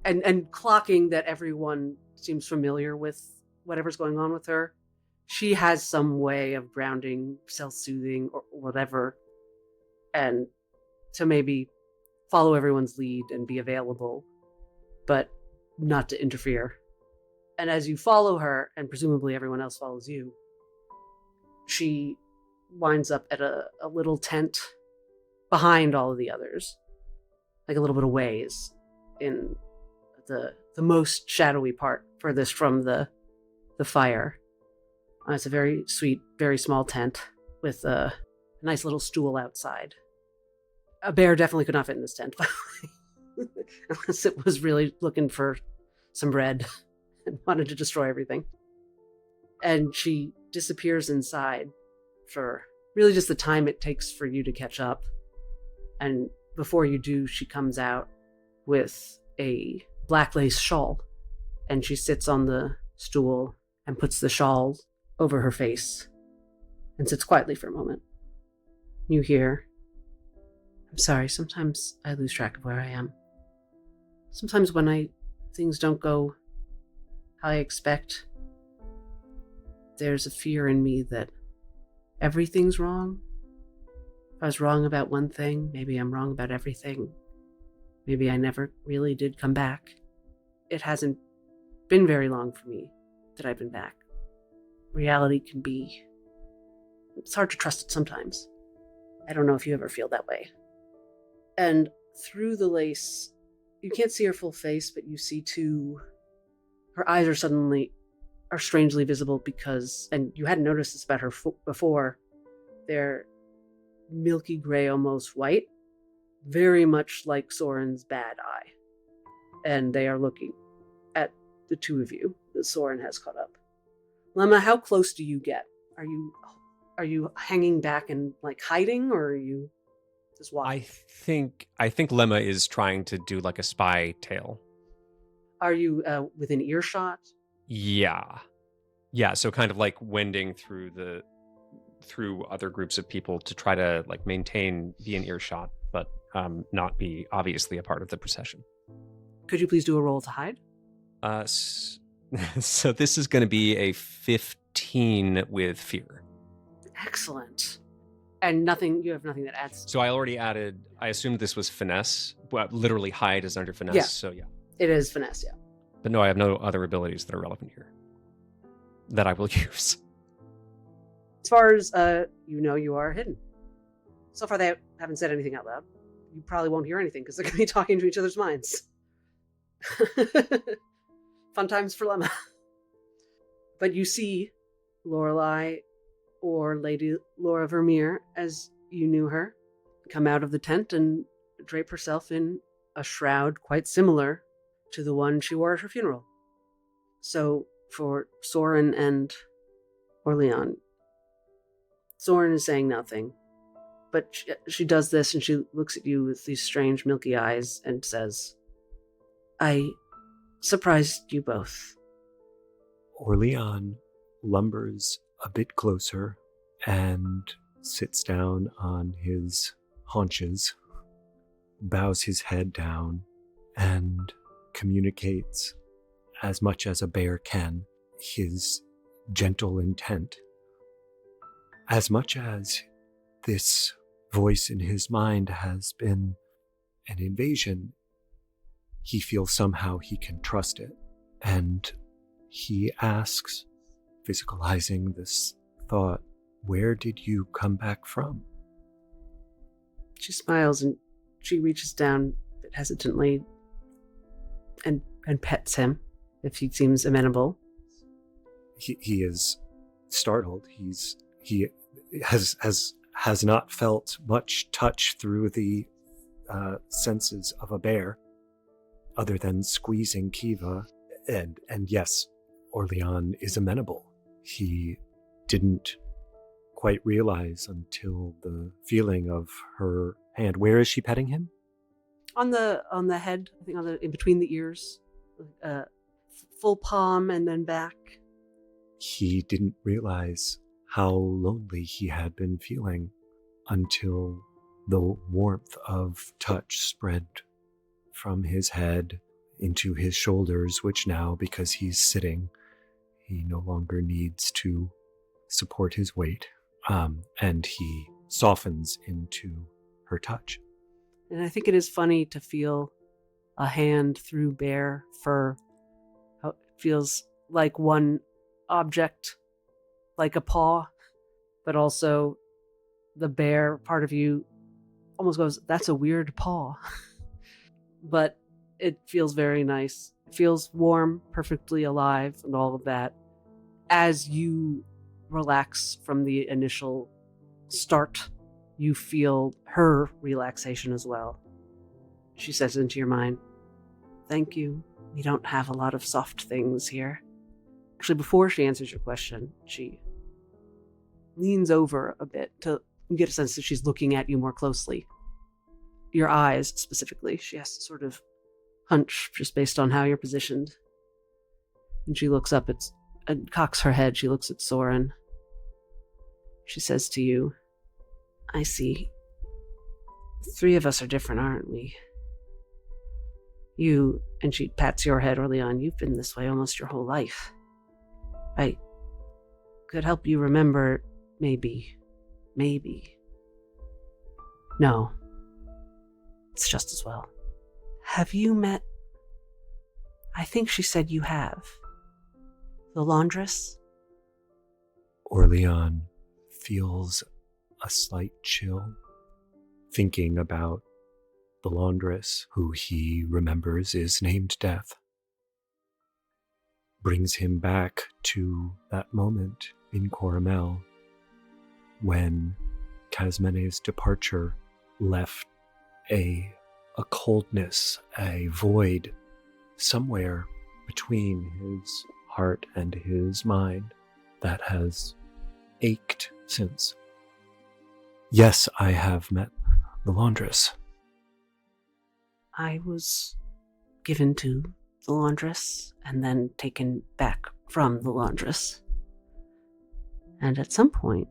and clocking that everyone seems familiar with whatever's going on with her. She has some way of grounding, self-soothing, or whatever, and to maybe follow everyone's lead and be available, but not to interfere. And as you follow her, and presumably everyone else follows you, she winds up at a little tent behind all of the others, like a little bit of ways in the most shadowy part furthest from the fire. It's a very sweet, very small tent with a nice little stool outside. A bear definitely could not fit in this tent, unless it was really looking for some bread and wanted to destroy everything. And she disappears inside for really just the time it takes for you to catch up. And before you do, she comes out with a black lace shawl, and she sits on the stool and puts the shawl over her face and sits quietly for a moment. You hear, "I'm sorry, sometimes I lose track of where I am. Sometimes when things don't go how I expect, there's a fear in me that everything's wrong. If I was wrong about one thing, maybe I'm wrong about everything. Maybe I never really did come back. It hasn't been very long for me that I've been back. Reality can be... It's hard to trust it sometimes. I don't know if you ever feel that way." And through the lace, you can't see her full face, but you see her eyes are strangely visible because, and you hadn't noticed this about her before, they're milky gray, almost white, very much like Soren's bad eye. And they are looking at the two of you that Soren has caught up. Lemma, how close do you get? Are you hanging back and like hiding, or are you just watching? I think Lemma is trying to do like a spy tale. Are you within earshot? Yeah. So kind of like wending through other groups of people to try to like be in earshot, but not be obviously a part of the procession. Could you please do a roll to hide? So this is going to be a 15 with fear. Excellent. And you have nothing that adds. So I already added, I assumed this was finesse, but literally hide is under finesse. Yeah. So yeah. It is finesse, yeah. But no, I have no other abilities that are relevant here that I will use. As far as you are hidden. So far, they haven't said anything out loud. You probably won't hear anything because they're going to be talking to each other's minds. Fun times for Lemma. But you see Lorelei, or Lady Laura Vermeer, as you knew her, come out of the tent and drape herself in a shroud quite similar to the one she wore at her funeral. So for Soren and OrLeon, Soren is saying nothing, but she does this and she looks at you with these strange milky eyes and says, I surprised you both. OrLeon lumbers a bit closer and sits down on his haunches, bows his head down, and communicates, as much as a bear can, his gentle intent. As much as this voice in his mind has been an invasion, he feels somehow he can trust it. And he asks, physicalizing this thought, where did you come back from? She smiles and she reaches down a bit hesitantly and pets him if he seems amenable. He is startled. He has not felt much touch through the senses of a bear, other than squeezing Kiva. And yes, OrLeon is amenable. He didn't quite realize until the feeling of her hand. Where is she petting him? On the head, I think in between the ears, full palm and then back. He didn't realize how lonely he had been feeling until the warmth of touch spread from his head into his shoulders, which now, because he's sitting, he no longer needs to support his weight, and he softens into her touch. And I think it is funny to feel a hand through bare fur. How it feels like one object, like a paw, but also the bare part of you almost goes, that's a weird paw. But it feels very nice. It feels warm, perfectly alive, and all of that. As you relax from the initial start, you feel her relaxation as well. She says into your mind, thank you. We don't have a lot of soft things here. Actually, before she answers your question, she leans over a bit to get a sense that she's looking at you more closely. Your eyes, specifically. She has to sort of hunch just based on how you're positioned. And she looks up and cocks her head. She looks at Soren. She says to you, I see. The three of us are different, aren't we? You, and she pats your head, OrLeon, you've been this way almost your whole life. I could help you remember, maybe. No. It's just as well. Have you met... I think she said you have. The laundress? OrLeon feels a slight chill, thinking about the laundress, who he remembers is named Death. Brings him back to that moment in Carmela when Casmene's departure left a coldness, a void somewhere between his heart and his mind that has ached since. Yes, I have met the laundress. I was given to the laundress and then taken back from the laundress. And at some point,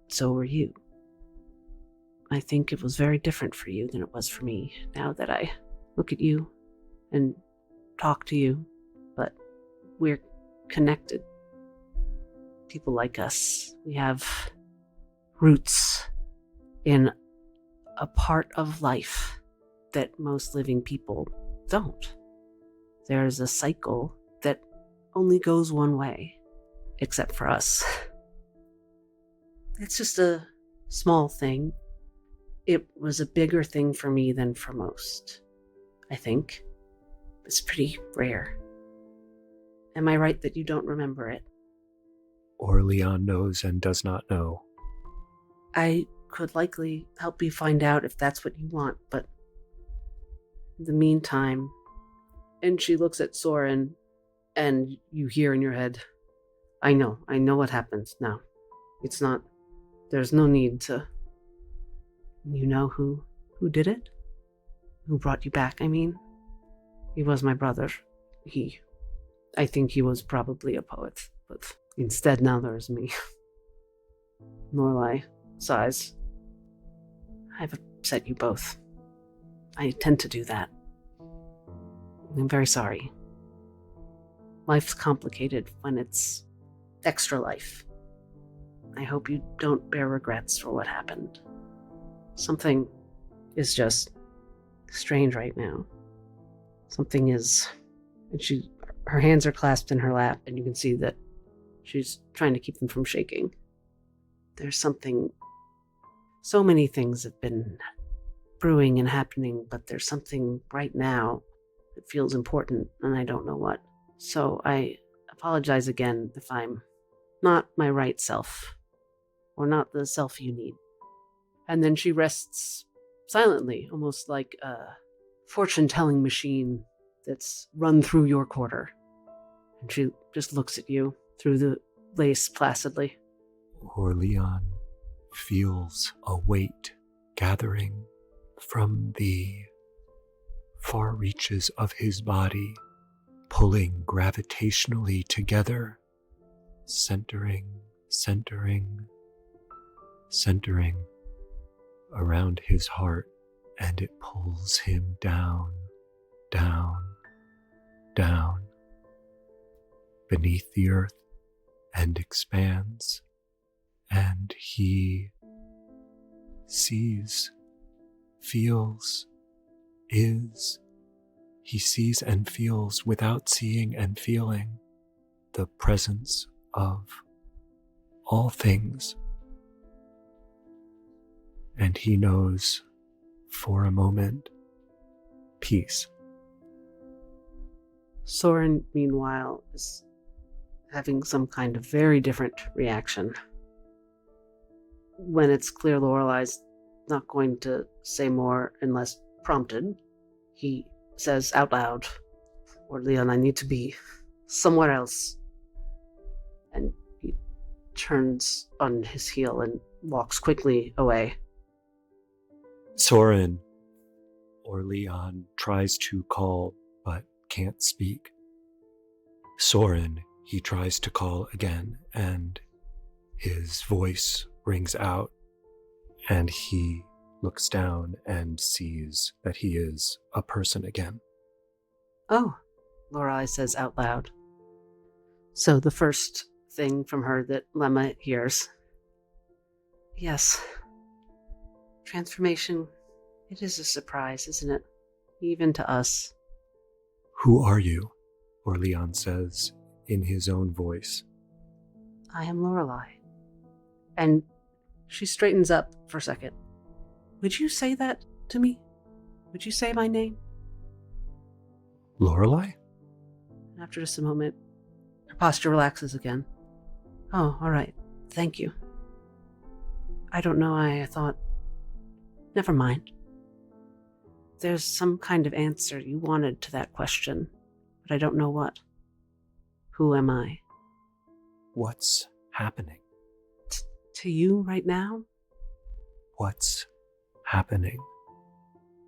so were you. I think it was very different for you than it was for me, now that I look at you and talk to you. But we're connected. People like us, we have roots in a part of life that most living people don't. There's a cycle that only goes one way, except for us. It's just a small thing. It was a bigger thing for me than for most, I think. It's pretty rare. Am I right that you don't remember it? OrLeon knows and does not know. I could likely help you find out if that's what you want, but in the meantime... And she looks at Soren, and you hear in your head, I know what happens now. It's not, there's no need to... You know who did it? Who brought you back, I mean? He was my brother. I think he was probably a poet, but instead now there's me. Lorelei sighs. I've upset you both. I tend to do that. I'm very sorry. Life's complicated when it's extra life. I hope you don't bear regrets for what happened. Something is just strange right now. Something is... And her hands are clasped in her lap, and you can see that she's trying to keep them from shaking. There's something... So many things have been brewing and happening, but there's something right now that feels important, and I don't know what. So I apologize again if I'm not my right self, or not the self you need. And then she rests silently, almost like a fortune-telling machine that's run through your quarter. And she just looks at you through the lace placidly. OrLeon feels a weight gathering from the far reaches of his body, pulling gravitationally together, centering around his heart, and it pulls him down beneath the earth and expands, and he sees, feels, is. He sees and feels without seeing and feeling the presence of all things. And he knows, for a moment, peace. Soren, meanwhile, is having some kind of very different reaction. When it's clear Lorelei's not going to say more unless prompted, he says out loud, OrLeon, I need to be somewhere else. And he turns on his heel and walks quickly away. Soren, OrLeon tries to call but can't speak. Soren, he tries to call again, and his voice rings out, and he looks down and sees that he is a person again. Oh, Lorelei says out loud. So the first thing from her that Lemma hears. Yes. Transformation, it is a surprise, isn't it? Even to us. Who are you? OrLeon says in his own voice. I am Lorelei. And she straightens up for a second. Would you say that to me? Would you say my name? Lorelei? And after just a moment, her posture relaxes again. Oh, all right. Thank you. I don't know, I thought... Never mind. There's some kind of answer you wanted to that question, but I don't know what. Who am I? What's happening? To you right now? What's happening?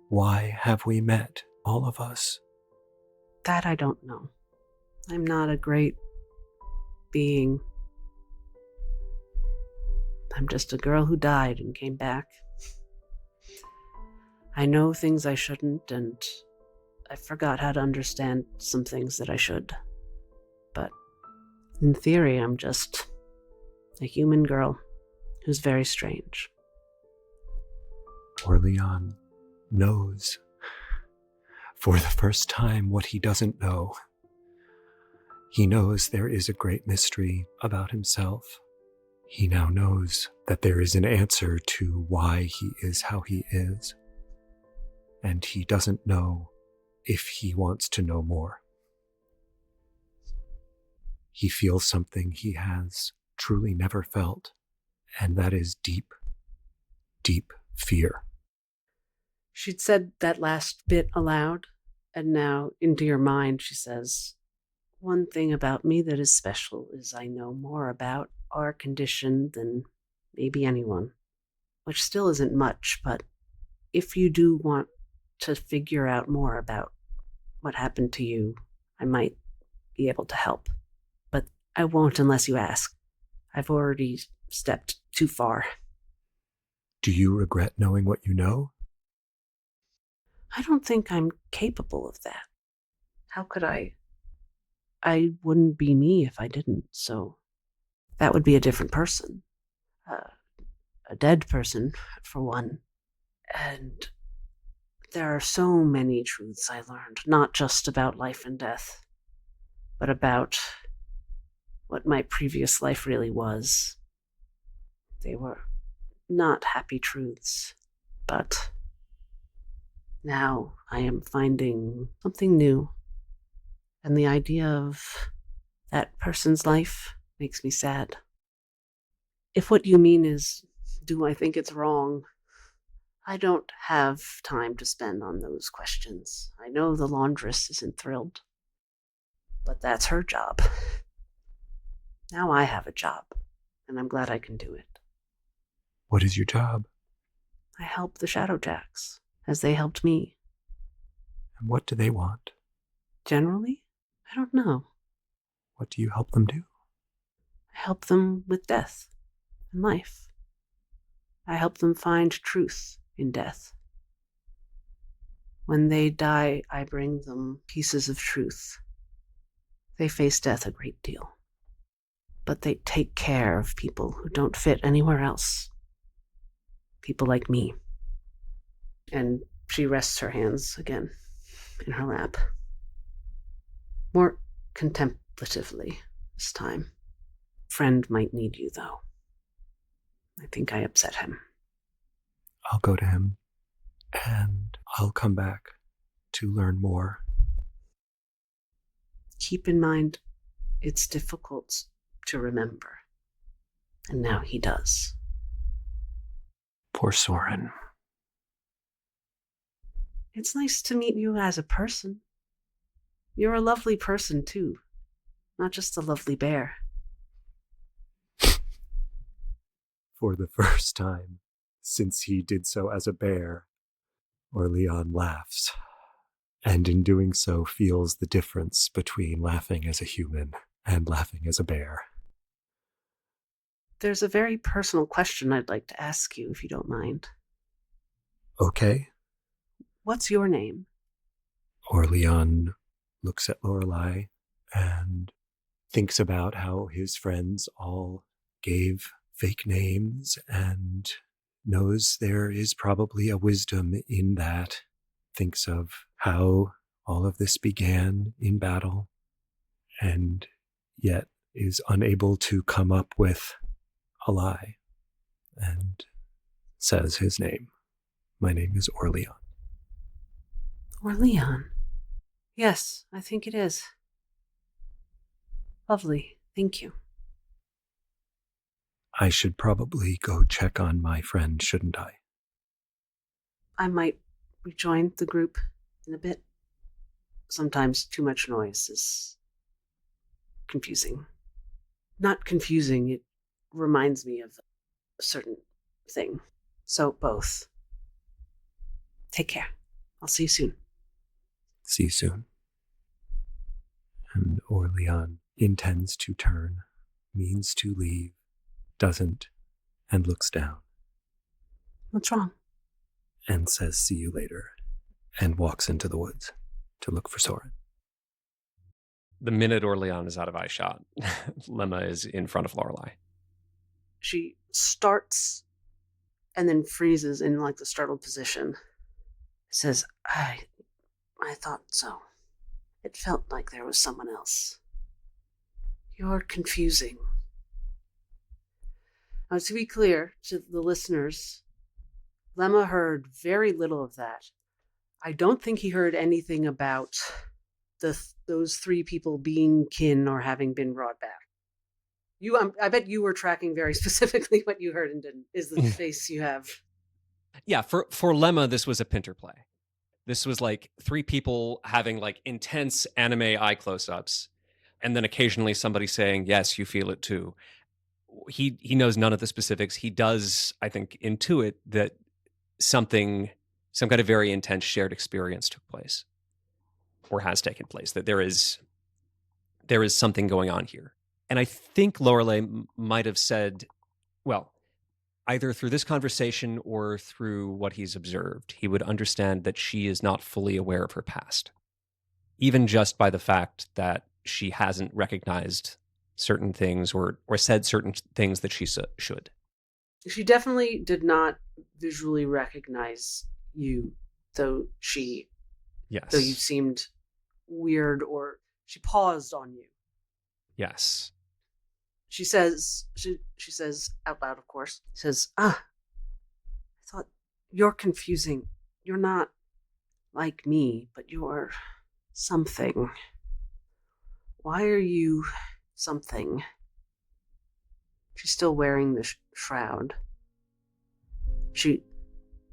Why have we met, all of us? That I don't know. I'm not a great being. I'm just a girl who died and came back. I know things I shouldn't, and I forgot how to understand some things that I should. But in theory, I'm just a human girl who's very strange. OrLeon knows For the first time, what he doesn't know. He knows there is a great mystery about himself. He now knows that there is an answer to why he is how he is. And he doesn't know if he wants to know more. He feels something he has truly never felt, and that is deep, deep fear. She'd said that last bit aloud, and now into your mind she says, "One thing about me that is special is I know more about our condition than maybe anyone," which still isn't much, but if you do want to figure out more about what happened to you, I might be able to help. But I won't unless you ask. I've already stepped too far. Do you regret knowing what you know? I don't think I'm capable of that. How could I? I wouldn't be me if I didn't, so that would be a different person. A dead person, for one. And there are so many truths I learned, not just about life and death, but about what my previous life really was. They were not happy truths, but now I am finding something new. And the idea of that person's life makes me sad. If what you mean is, do I think it's wrong? I don't have time to spend on those questions. I know the laundress isn't thrilled, but that's her job. Now I have a job, and I'm glad I can do it. What is your job? I help the Shadowjacks, as they helped me. And what do they want? Generally, I don't know. What do you help them do? I help them with death and life. I help them find truth in death. When they die, I bring them pieces of truth. They face death a great deal, but they take care of people who don't fit anywhere else. People like me. And she rests her hands again in her lap. More contemplatively this time. Friend might need you, though. I think I upset him. I'll go to him, and I'll come back to learn more. Keep in mind, it's difficult to remember. And now he does. Poor Soren. It's nice to meet you as a person. You're a lovely person, too. Not just a lovely bear. For the first time since he did so as a bear, OrLeon laughs, and in doing so feels the difference between laughing as a human and laughing as a bear. There's a very personal question I'd like to ask you, if you don't mind. Okay. What's your name? OrLeon looks at Lorelei and thinks about how his friends all gave fake names and knows there is probably a wisdom in that. Thinks of how all of this began in battle and yet is unable to come up with a lie and says his name. My name is OrLeon. OrLeon. Yes, I think it is. Lovely. Thank you. I should probably go check on my friend, shouldn't I? I might rejoin the group in a bit. Sometimes too much noise is confusing. Not confusing, it reminds me of a certain thing. So both. Take care. I'll see you soon. See you soon. And OrLeon intends to turn, means to leave, doesn't, and looks down. What's wrong? And says, see you later, and walks into the woods to look for Soren. The minute OrLeon is out of eyeshot, Lemma is in front of Lorelei. She starts and then freezes in like the startled position. Says, I thought so. It felt like there was someone else. You're confusing. Now, to be clear to the listeners, Lemma heard very little of that. I don't think he heard anything about those three people being kin or having been brought back. I bet you were tracking very specifically what you heard and didn't, is the face you have. Yeah, for Lemma, this was a Pinter play. This was like three people having like intense anime eye close-ups, and then occasionally somebody saying, yes, you feel it too. He knows none of the specifics. He does, I think, intuit that some kind of very intense shared experience took place or has taken place, that there is something going on here. And I think Lorelei might have said, well, either through this conversation or through what he's observed, he would understand that she is not fully aware of her past, even just by the fact that she hasn't recognized certain things or said certain things that she should. She definitely did not visually recognize you, though though you seemed weird, or she paused on you. Yes. She says out loud, of course, says, I thought you're confusing. You're not like me, but you're something. Why are you something? She's still wearing the shroud. She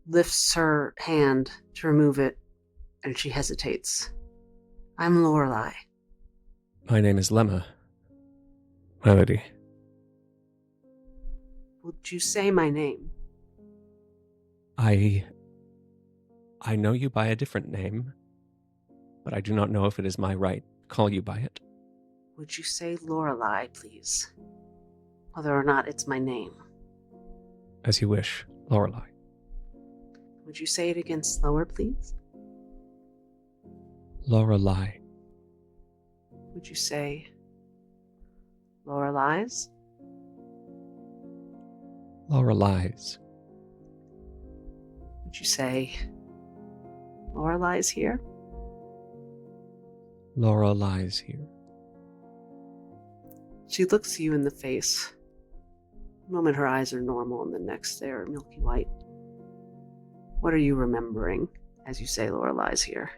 lifts her hand to remove it, and she hesitates. I'm Lorelei. My name is Lemma, my lady. Would you say my name? I know you by a different name, but I do not know if it is my right to call you by it. Would you say Lorelei, please? Whether or not it's my name. As you wish, Lorelei. Would you say it again slower, please? Lorelei. Would you say Lorelei's? Lorelei's. Would you say Lorelei's here? Lorelei's here. She looks you in the face. The moment her eyes are normal and the next they are milky white. What are you remembering as you say Lorelei's here?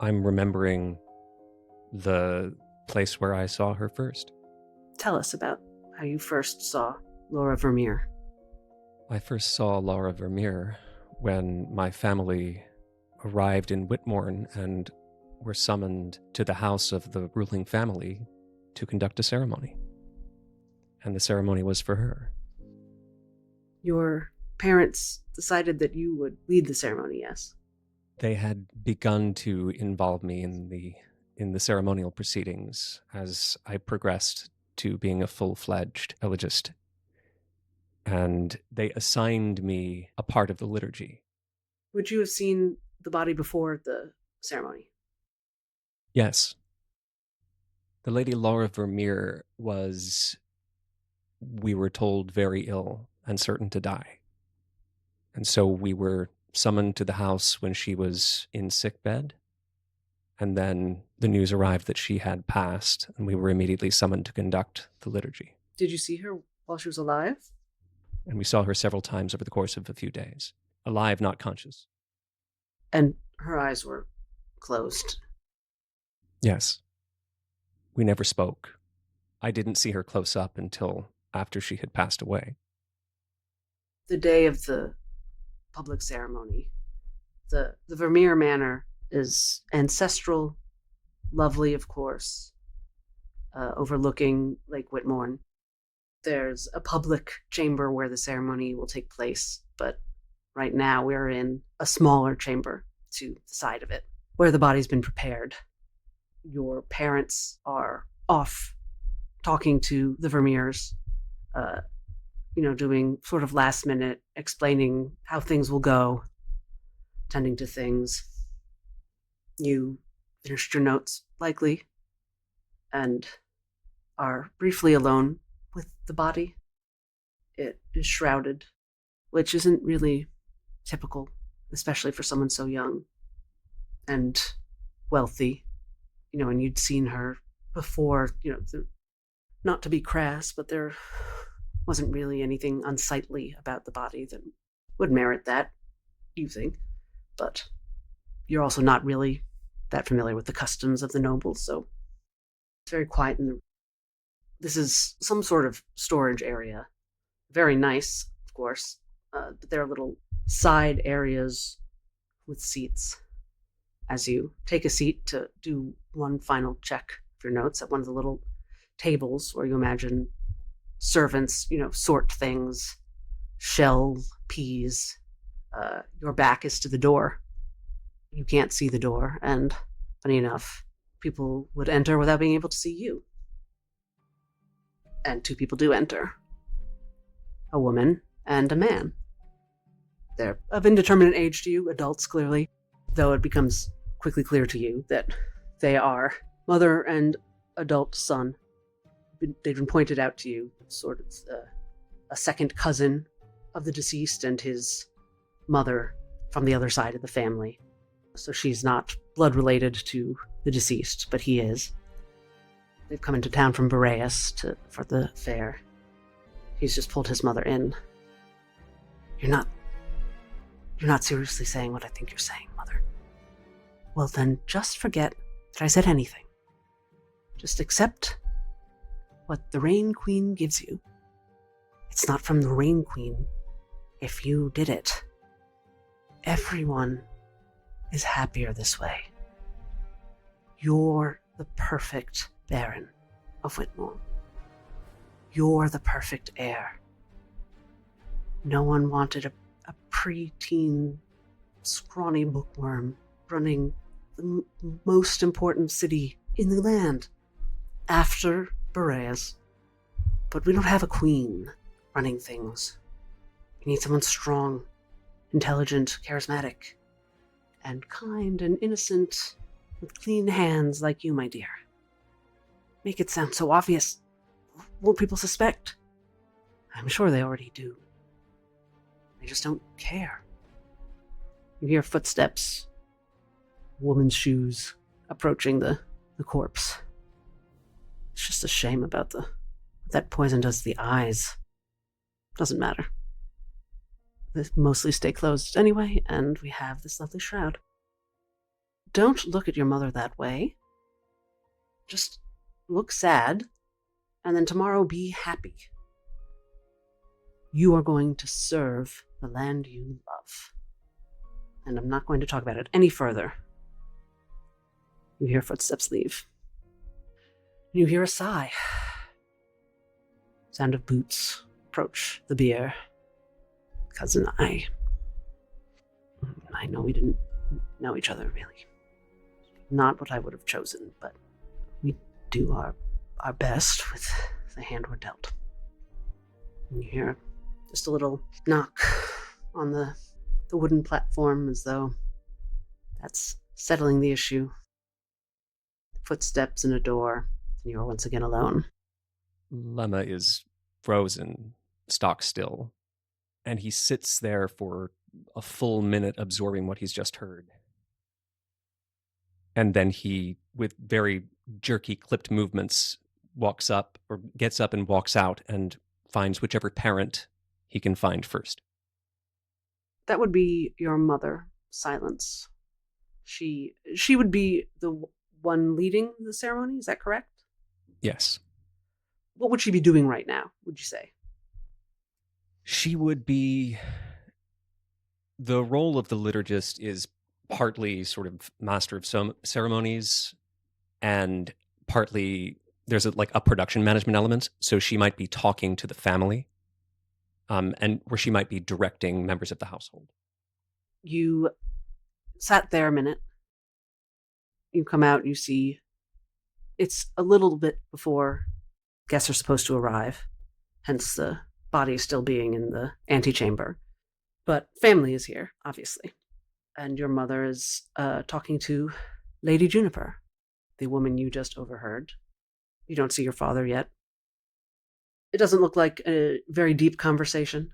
I'm remembering the place where I saw her first. Tell us about how you first saw Laura Vermeer. I first saw Laura Vermeer when my family arrived in Whitmorn and were summoned to the house of the ruling family to conduct a ceremony. And the ceremony was for her. Your parents decided that you would lead the ceremony, yes? They had begun to involve me in the ceremonial proceedings as I progressed to being a full-fledged elegist. And they assigned me a part of the liturgy. Would you have seen the body before the ceremony? Yes. The Lady Laura Vermeer was, we were told, very ill and certain to die. And so we were summoned to the house when she was in sickbed. And then the news arrived that she had passed, and we were immediately summoned to conduct the liturgy. Did you see her while she was alive? And we saw her several times over the course of a few days. Alive, not conscious. And her eyes were closed. Yes. We never spoke. I didn't see her close up until after she had passed away. The day of the public ceremony, the Vermeer Manor is ancestral, lovely, of course, overlooking Lake Whitmorn. There's a public chamber where the ceremony will take place, but right now we're in a smaller chamber to the side of it, where the body's been prepared. Your parents are off talking to the Vermeers, doing sort of last minute explaining how things will go, tending to things. You finished your notes, likely, and are briefly alone with the body. It is shrouded, which isn't really typical, especially for someone so young. and wealthy, and you'd seen her before, not to be crass, but there wasn't really anything unsightly about the body that would merit that, you think. But you're also not really that familiar with the customs of the nobles, so it's very quiet in the... This is some sort of storage area. Very nice, of course, but there are little side areas with seats. As you take a seat to do one final check of your notes at one of the little tables where you imagine servants, sort things, shell peas. Your back is to the door. You can't see the door, and funny enough, people would enter without being able to see you. And two people do enter. A woman and a man. They're of indeterminate age to you, adults clearly, though it becomes quickly clear to you that they are mother and adult son. They've been pointed out to you, sort of a second cousin of the deceased and his mother from the other side of the family. So she's not blood related to the deceased, but he is. They've come into town from Boreas for the fair. He's just pulled his mother in. You're not seriously saying what I think you're saying, Mother. Well then, just forget that I said anything. Just accept what the Rain Queen gives you. It's not from the Rain Queen if you did it. Everyone is happier this way. You're the perfect Baron of Whitmore. You're the perfect heir. No one wanted a pre-teen, scrawny bookworm running the most important city in the land after Boreas. But we don't have a queen running things. We need someone strong, intelligent, charismatic, and kind and innocent, with clean hands like you, my dear. Make it sound so obvious. Won't people suspect? I'm sure they already do. They just don't care. You hear footsteps, woman's shoes approaching the corpse. It's just a shame about what that poison does to the eyes. Doesn't matter. They mostly stay closed anyway, and we have this lovely shroud. Don't look at your mother that way. Just look sad, and then tomorrow be happy. You are going to serve the land you love. And I'm not going to talk about it any further. You hear footsteps leave. You hear a sigh. Sound of boots approach the bier. Cousin, I know we didn't know each other really. Not what I would have chosen, but we do our best with the hand we're dealt. And you hear just a little knock on the wooden platform, as though that's settling the issue. Footsteps in a door, and you're once again alone. Lemma is frozen, stock still, and he sits there for a full minute absorbing what he's just heard. And then he, with very jerky, clipped movements, walks up, or gets up and walks out, and finds whichever parent he can find first. That would be your mother, Silence. She would be the one leading the ceremony, is that correct? Yes. What would she be doing right now, would you say? She would be... The role of the liturgist is partly sort of master of ceremonies, and partly there's a production management element, so she might be talking to the family, and where she might be directing members of the household. You sat there a minute. You come out, you see it's a little bit before guests are supposed to arrive, hence the body still being in the antechamber. But family is here, obviously. And your mother is talking to Lady Juniper, the woman you just overheard. You don't see your father yet. It doesn't look like a very deep conversation.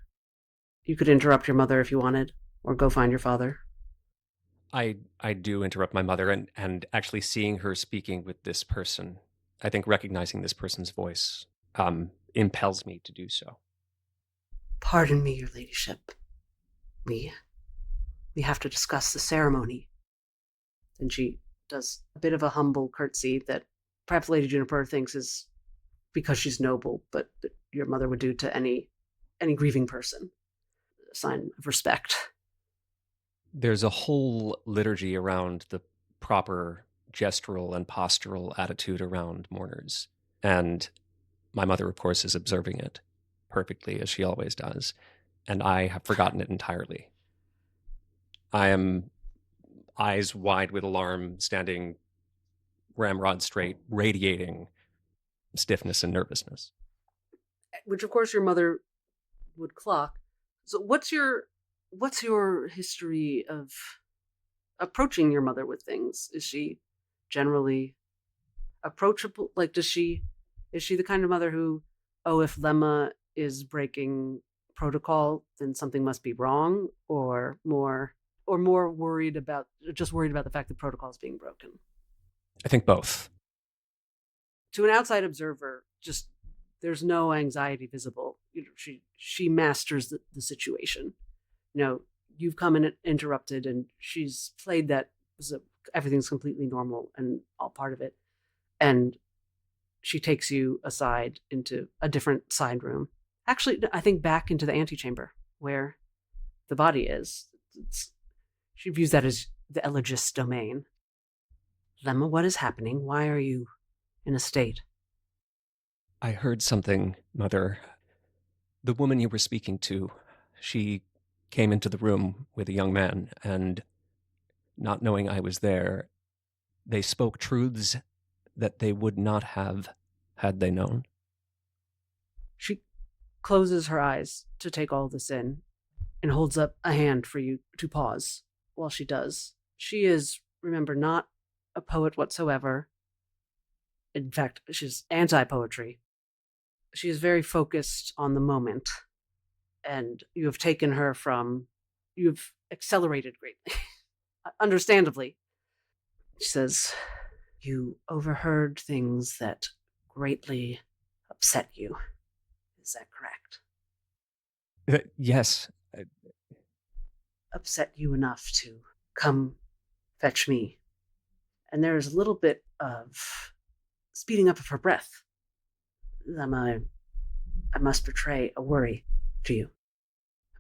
You could interrupt your mother if you wanted, or go find your father. I do interrupt my mother, and actually seeing her speaking with this person, I think recognizing this person's voice impels me to do so. Pardon me, your ladyship. We have to discuss the ceremony. And she does a bit of a humble curtsy that perhaps Lady Juniper thinks is because she's noble, but that your mother would do to any grieving person. A sign of respect. There's a whole liturgy around the proper gestural and postural attitude around mourners. And my mother, of course, is observing it perfectly, as she always does. And I have forgotten it entirely. I am eyes wide with alarm, standing ramrod straight, radiating stiffness and nervousness. Which, of course, your mother would clock. So what's your history of approaching your mother with things? Is she generally approachable? Like, is she the kind of mother who, if Lemma is breaking protocol, then something must be wrong, or more worried about the fact that protocol is being broken? I think both. To an outside observer, just there's no anxiety visible. She masters the situation. You've come and interrupted, and she's played that everything's completely normal and all part of it. And she takes you aside into a different side room. Actually, I think back into the antechamber where the body is. She views that as the elegist domain. Lemma, what is happening? Why are you in a state? I heard something, Mother. The woman you were speaking to, she came into the room with a young man, and not knowing I was there, they spoke truths that they would not have had they known. She closes her eyes to take all this in and holds up a hand for you to pause while she does. She is, remember, not a poet whatsoever. In fact, she's anti-poetry. She is very focused on the moment, and you've accelerated greatly, understandably. She says, you overheard things that greatly upset you. Is that correct? Yes. Upset you enough to come fetch me. And there is a little bit of speeding up of her breath. I must betray a worry to you.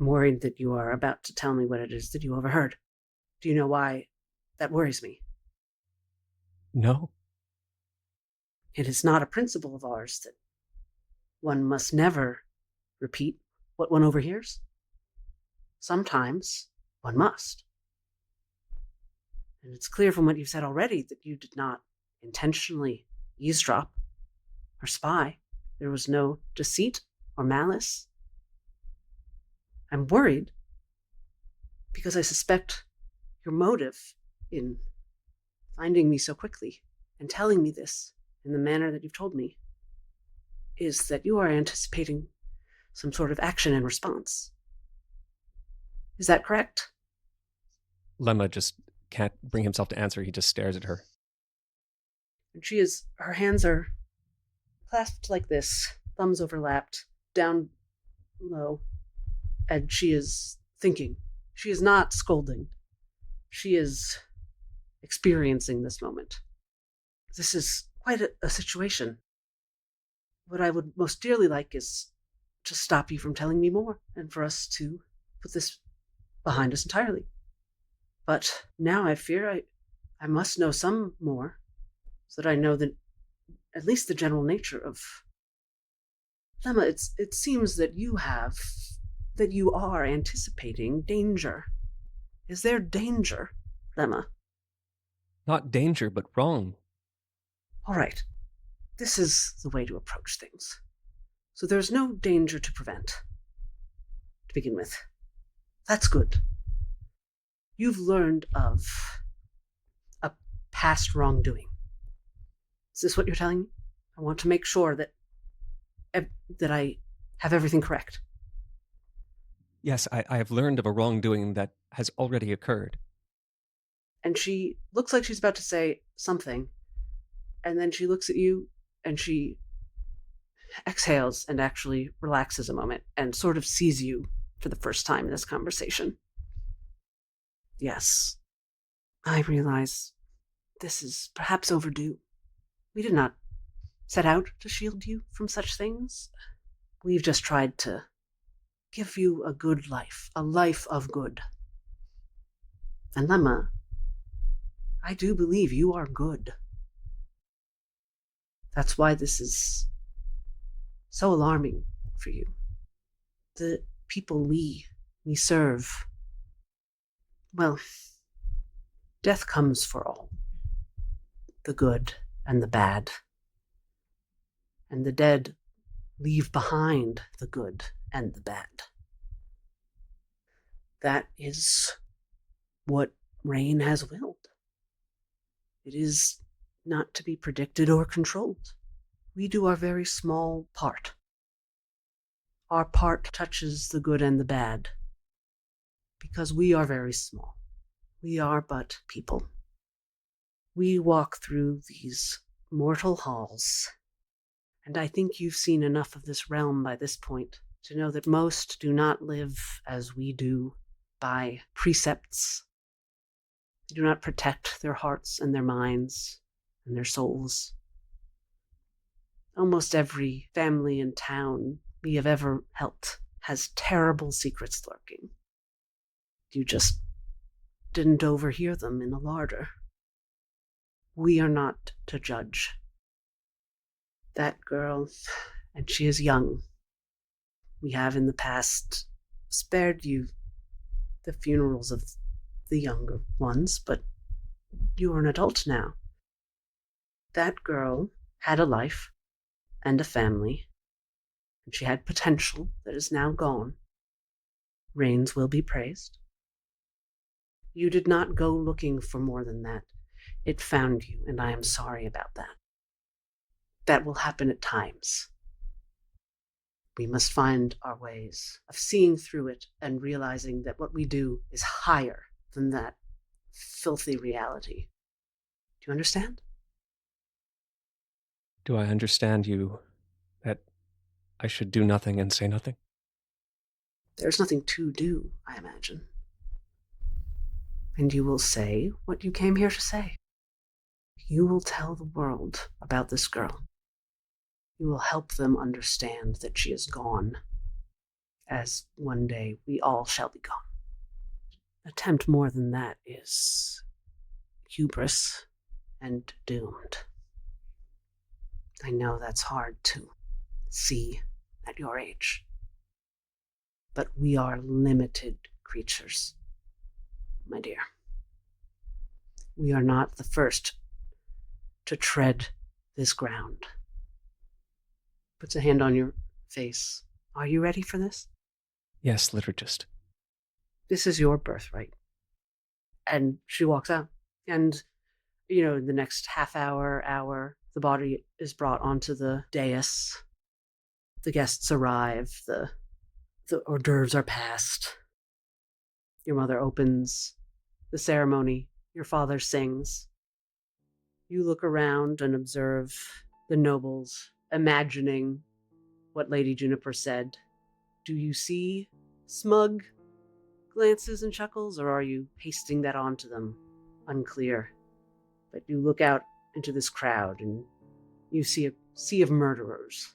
I'm worried that you are about to tell me what it is that you overheard. Do you know why that worries me? No. It is not a principle of ours that one must never repeat what one overhears. Sometimes one must. And it's clear from what you've said already that you did not intentionally eavesdrop or spy. There was no deceit or malice. I'm worried because I suspect your motive in finding me so quickly and telling me this in the manner that you've told me is that you are anticipating some sort of action and response. Is that correct? Lemma just can't bring himself to answer. He just stares at her. And her hands are clasped like this, thumbs overlapped, down low, and she is thinking. She is not scolding. She is experiencing this moment. This is quite a situation. What I would most dearly like is to stop you from telling me more and for us to put this behind us entirely. But now I fear I must know some more so that I know that at least the general nature of Lemma. It seems that you are anticipating danger. Is there danger, Lemma? Not danger, but wrong. All right. This is the way to approach things. So there's no danger to prevent, to begin with. That's good. You've learned of a past wrongdoing. Is this what you're telling me? I want to make sure that I have everything correct. Yes, I have learned of a wrongdoing that has already occurred. And she looks like she's about to say something. And then she looks at you and she exhales and actually relaxes a moment and sort of sees you for the first time in this conversation. Yes, I realize this is perhaps overdue. We did not set out to shield you from such things. We've just tried to give you a good life, a life of good. And Lemma, I do believe you are good. That's why this is so alarming for you. The people we serve, well, death comes for all. The good and the bad. And the dead leave behind the good and the bad. That is what Rain has willed. It is not to be predicted or controlled. We do our very small part. Our part touches the good and the bad, because we are very small. We are but people. We walk through these mortal halls, and I think you've seen enough of this realm by this point to know that most do not live as we do, by precepts. They do not protect their hearts and their minds and their souls. Almost every family in town we have ever helped has terrible secrets lurking. You just didn't overhear them in the larder. We are not to judge. That girl, and she is young. We have in the past spared you the funerals of the younger ones, but you are an adult now. That girl had a life and a family, and she had potential that is now gone. Rains will be praised. You did not go looking for more than that. It found you, and I am sorry about that. That will happen at times. We must find our ways of seeing through it and realizing that what we do is higher than that filthy reality. Do you understand? Do I understand you that I should do nothing and say nothing? There's nothing to do, I imagine. And you will say what you came here to say. You will tell the world about this girl. You will help them understand that she is gone, as one day we all shall be gone. Attempt more than that is hubris and doomed. I know that's hard to see at your age, but we are limited creatures, my dear. We are not the first to tread this ground. Puts a hand on your face. Are you ready for this? Yes, liturgist. This is your birthright. And she walks out. And, in the next half hour, the body is brought onto the dais. The guests arrive. The hors d'oeuvres are passed. Your mother opens the ceremony. Your father sings. You look around and observe the nobles, imagining what Lady Juniper said. Do you see smug glances and chuckles, or are you pasting that onto them? Unclear. But you look out into this crowd and you see a sea of murderers,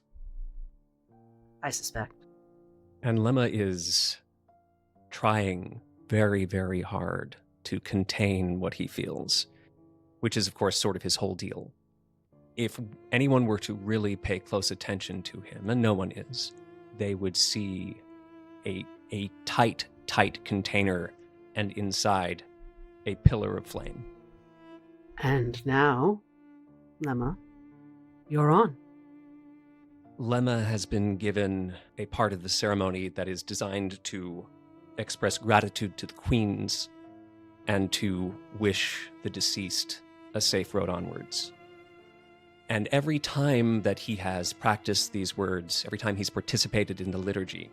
I suspect. And Lemma is trying very, very hard to contain what he feels, which is, of course, sort of his whole deal. If anyone were to really pay close attention to him, and no one is, they would see a tight container, and inside a pillar of flame. And now, Lemma, you're on. Lemma has been given a part of the ceremony that is designed to express gratitude to the queens and to wish the deceased a safe road onwards. And every time that he has practiced these words, every time he's participated in the liturgy,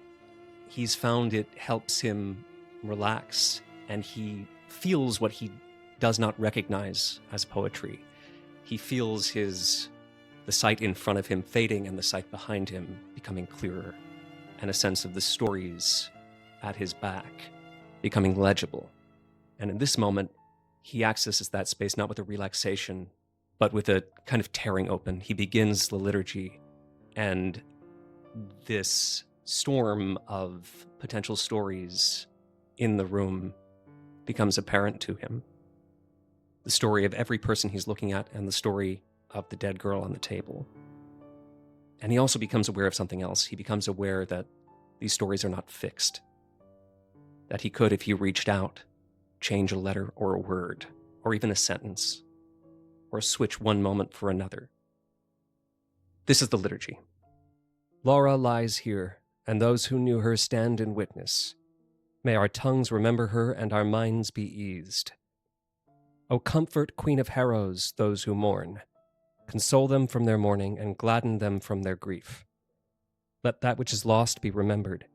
he's found it helps him relax, and he feels what he does not recognize as poetry. He feels the sight in front of him fading and the sight behind him becoming clearer, and a sense of the stories at his back becoming legible. And in this moment, he accesses that space not with a relaxation, but with a kind of tearing open. He begins the liturgy, and this storm of potential stories in the room becomes apparent to him. The story of every person he's looking at, and the story of the dead girl on the table. And he also becomes aware of something else. He becomes aware that these stories are not fixed. That he could, if he reached out, change a letter or a word, or even a sentence, or switch one moment for another. This is the liturgy. Laura lies here, and those who knew her stand in witness. May our tongues remember her and our minds be eased. O comfort, Queen of Harrows, those who mourn. Console them from their mourning and gladden them from their grief. Let that which is lost be remembered,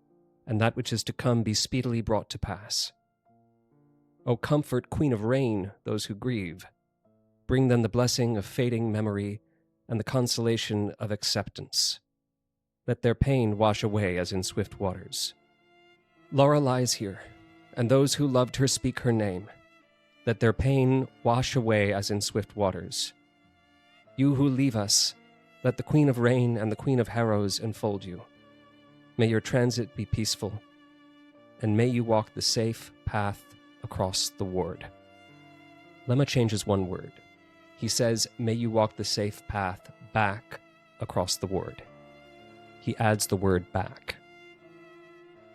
and that which is to come be speedily brought to pass. O comfort, Queen of Rain, those who grieve. Bring them the blessing of fading memory and the consolation of acceptance. Let their pain wash away as in swift waters. Laura lies here, and those who loved her speak her name. Let their pain wash away as in swift waters. You who leave us, let the Queen of Rain and the Queen of Harrows enfold you. May your transit be peaceful, and may you walk the safe path across the ward. Lemma changes one word. He says, may you walk the safe path back across the ward. He adds the word back.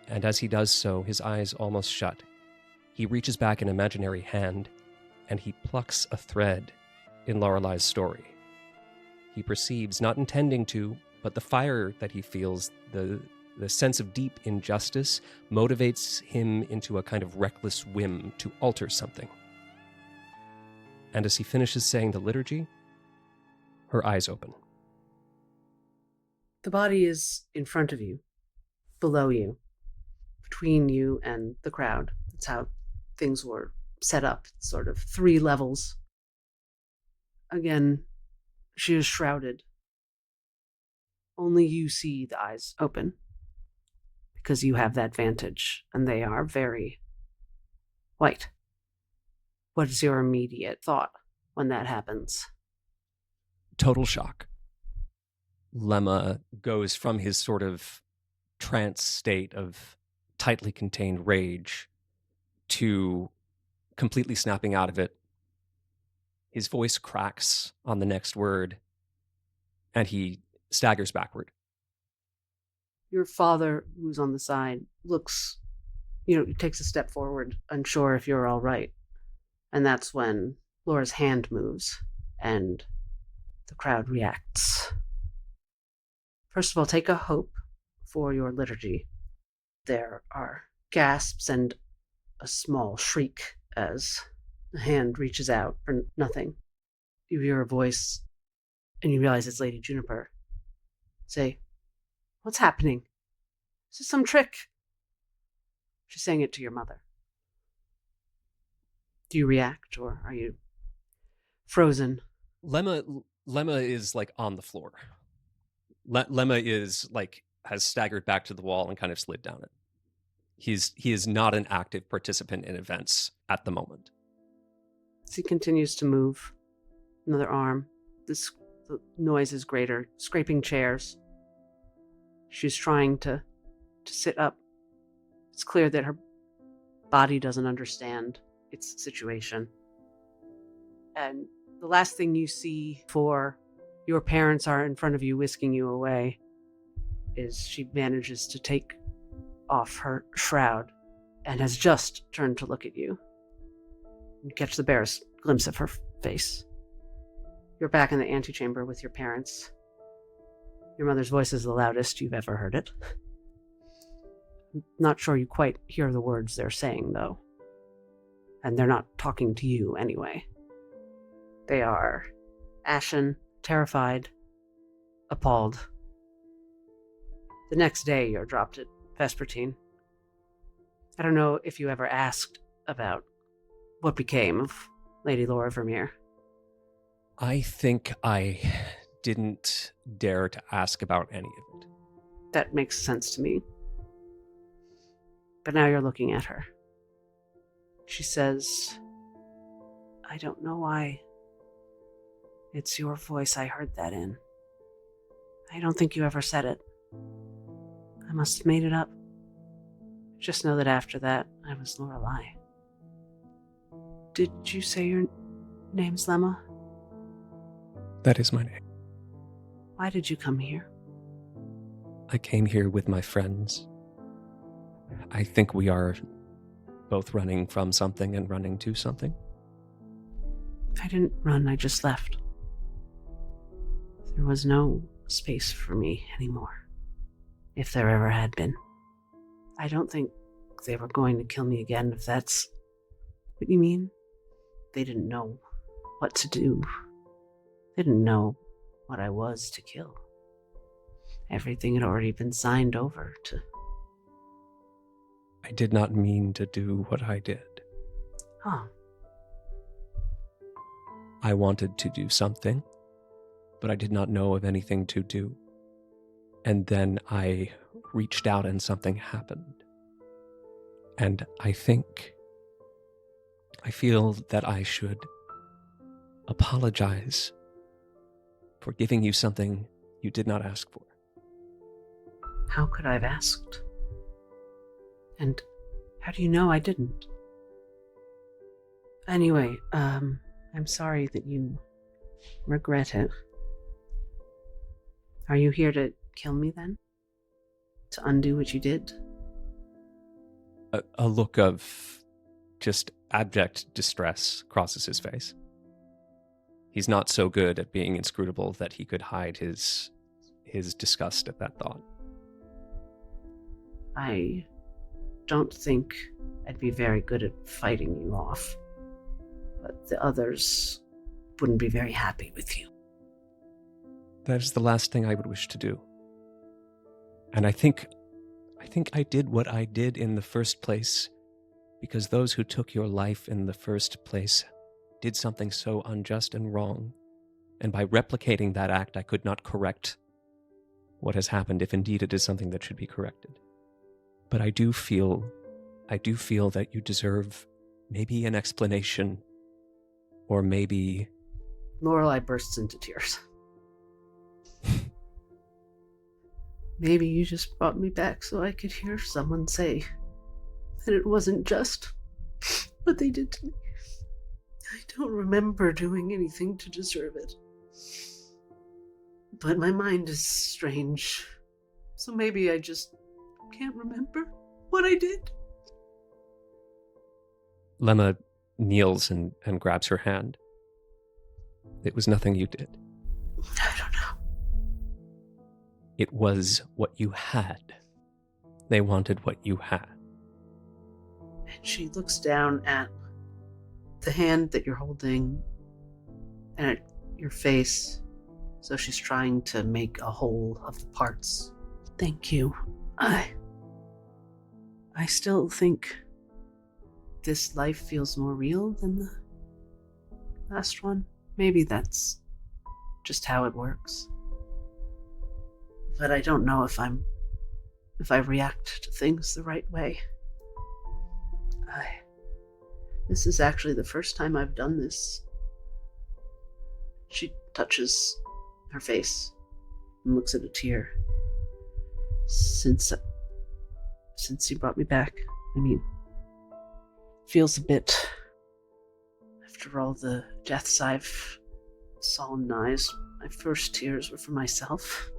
And as he does so, his eyes almost shut. He reaches back an imaginary hand, and he plucks a thread in Lorelai's story. He perceives, not intending to, but the fire that he feels, the sense of deep injustice, motivates him into a kind of reckless whim to alter something. And as he finishes saying the liturgy, her eyes open. The body is in front of you, below you, between you and the crowd. That's how things were set up, sort of 3 levels. Again, she is shrouded. Only you see the eyes open, because you have that vantage, and they are very white. What is your immediate thought when that happens? Total shock. Lemma goes from his sort of trance state of tightly contained rage to completely snapping out of it. His voice cracks on the next word, and he staggers backward. Your father, who's on the side, looks, takes a step forward, unsure if you're all right. And that's when Laura's hand moves, and the crowd reacts. First of all, take a hope for your liturgy. There are gasps and a small shriek as the hand reaches out for nothing. You hear a voice, and you realize it's Lady Juniper. Say, what's happening? Is this some trick? She's saying it to your mother. Do you react, or are you frozen? Lemma is like on the floor. Lemma is like has staggered back to the wall and kind of slid down it. He is not an active participant in events at the moment. As he continues to move, another arm. The noise is greater. Scraping chairs. She's trying to sit up. It's clear that her body doesn't understand its situation. And the last thing you see for your parents are in front of you whisking you away is she manages to take off her shroud and has just turned to look at you. You catch the barest glimpse of her face. You're back in the antechamber with your parents. Your mother's voice is the loudest you've ever heard it. Not sure you quite hear the words they're saying, though. And they're not talking to you anyway. They are ashen, terrified, appalled. The next day, you're dropped at Vespertine. I don't know if you ever asked about what became of Lady Laura Vermeer. I think I didn't dare to ask about any of it. That makes sense to me. But now you're looking at her. She says, I don't know why. It's your voice I heard that in. I don't think you ever said it. I must have made it up. Just know that after that, I was Lorelei. Did you say your name's Lemma? That is my name. Why did you come here? I came here with my friends. I think we are both running from something and running to something. I didn't run, I just left. There was no space for me anymore, if there ever had been. I don't think they were going to kill me again, if that's what you mean. They didn't know what to do. They didn't know what I was to kill. Everything had already been signed over to... I did not mean to do what I did. Huh. I wanted to do something, but I did not know of anything to do. And then I reached out and something happened. And I feel that I should apologize for giving you something you did not ask for. How could I have asked? And how do you know I didn't? Anyway, I'm sorry that you regret it. Are you here to kill me then? To undo what you did? A look of just abject distress crosses his face. He's not so good at being inscrutable that he could hide his disgust at that thought. I don't think I'd be very good at fighting you off, but the others wouldn't be very happy with you. That is the last thing I would wish to do. And I think I did what I did in the first place because those who took your life in the first place did something so unjust and wrong, and by replicating that act I could not correct what has happened if indeed it is something that should be corrected. But I do feel that you deserve maybe an explanation, or maybe... Lorelei bursts into tears. Maybe you just brought me back so I could hear someone say that it wasn't just what they did to me. I don't remember doing anything to deserve it. But my mind is strange. So maybe I just can't remember what I did. Lemma kneels and grabs her hand. It was nothing you did. I don't know. It was what you had. They wanted what you had. And she looks down at the hand that you're holding and at your face. So she's trying to make a whole of the parts. Thank you. I still think this life feels more real than the last one. Maybe that's just how it works. But I don't know if I react to things the right way. This is actually the first time I've done this. She touches her face and looks at a tear. Since you brought me back, feels a bit, after all the deaths I've solemnized, my first tears were for myself.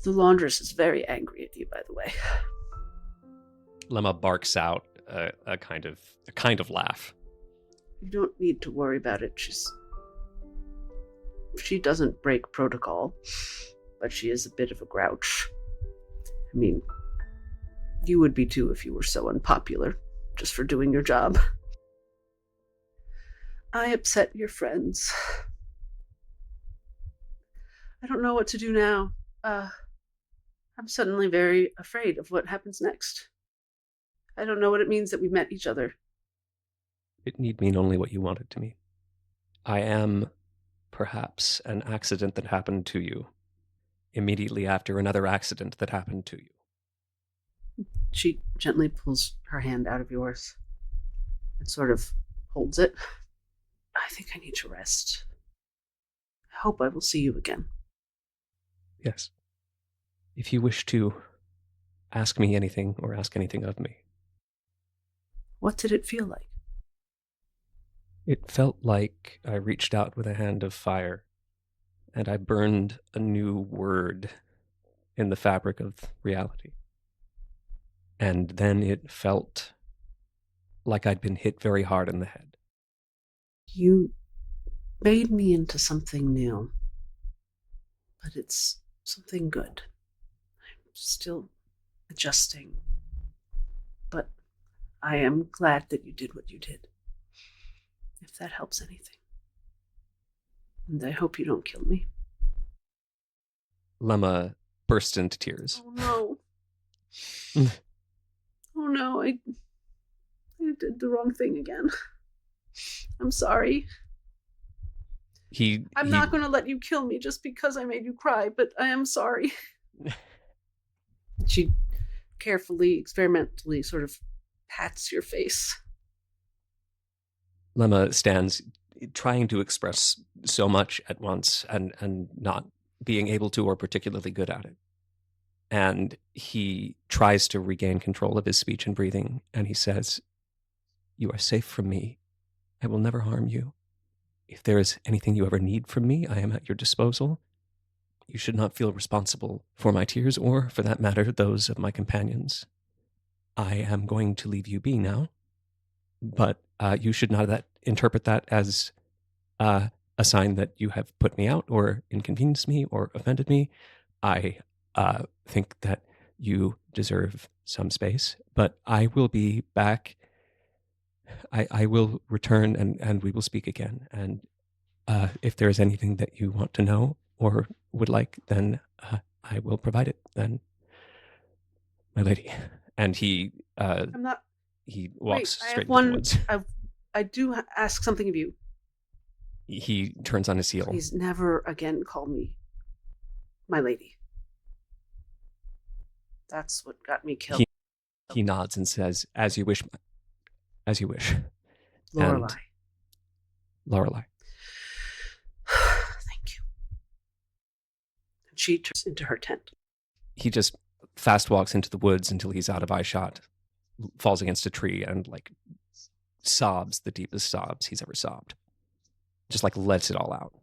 The laundress is very angry at you, by the way. Lemma barks out a kind of laugh. You don't need to worry about it. She doesn't break protocol, but she is a bit of a grouch. You would be too if you were so unpopular, just for doing your job. I upset your friends. I don't know what to do now. I'm suddenly very afraid of what happens next. I don't know what it means that we met each other. It need mean only what you want it to mean. I am, perhaps, an accident that happened to you immediately after another accident that happened to you. She gently pulls her hand out of yours and sort of holds it. I think I need to rest. I hope I will see you again. Yes. If you wish to ask me anything or ask anything of me. What did it feel like? It felt like I reached out with a hand of fire, and I burned a new word in the fabric of reality. And then it felt like I'd been hit very hard in the head. You made me into something new, but it's something good. I'm still adjusting, but I am glad that you did what you did, if that helps anything. And I hope you don't kill me. Lemma burst into tears. Oh no. Oh no, I did the wrong thing again. I'm sorry. I'm not going to let you kill me just because I made you cry, but I am sorry. She carefully, experimentally sort of pats your face. Lemma stands trying to express so much at once and not being able to or particularly good at it. And he tries to regain control of his speech and breathing, and he says, "You are safe from me. I will never harm you. If there is anything you ever need from me, I am at your disposal. You should not feel responsible for my tears or, for that matter, those of my companions. I am going to leave you be now, but you should not interpret that as a sign that you have put me out or inconvenienced me or offended me. I think that you deserve some space, but I will be back. I will return and we will speak again. And if there is anything that you want to know or would like, then I will provide it. Then, my lady." And he I'm not. he walks Wait, straight into the woods. I do ask something of you. He turns on his heel. Please never again call me my lady. That's what got me killed. He nods and says, "As you wish. As you wish." Lorelei. Lorelei. Thank you. And she turns into her tent. He just fast walks into the woods until he's out of eyeshot, falls against a tree, and sobs the deepest sobs he's ever sobbed. Just lets it all out.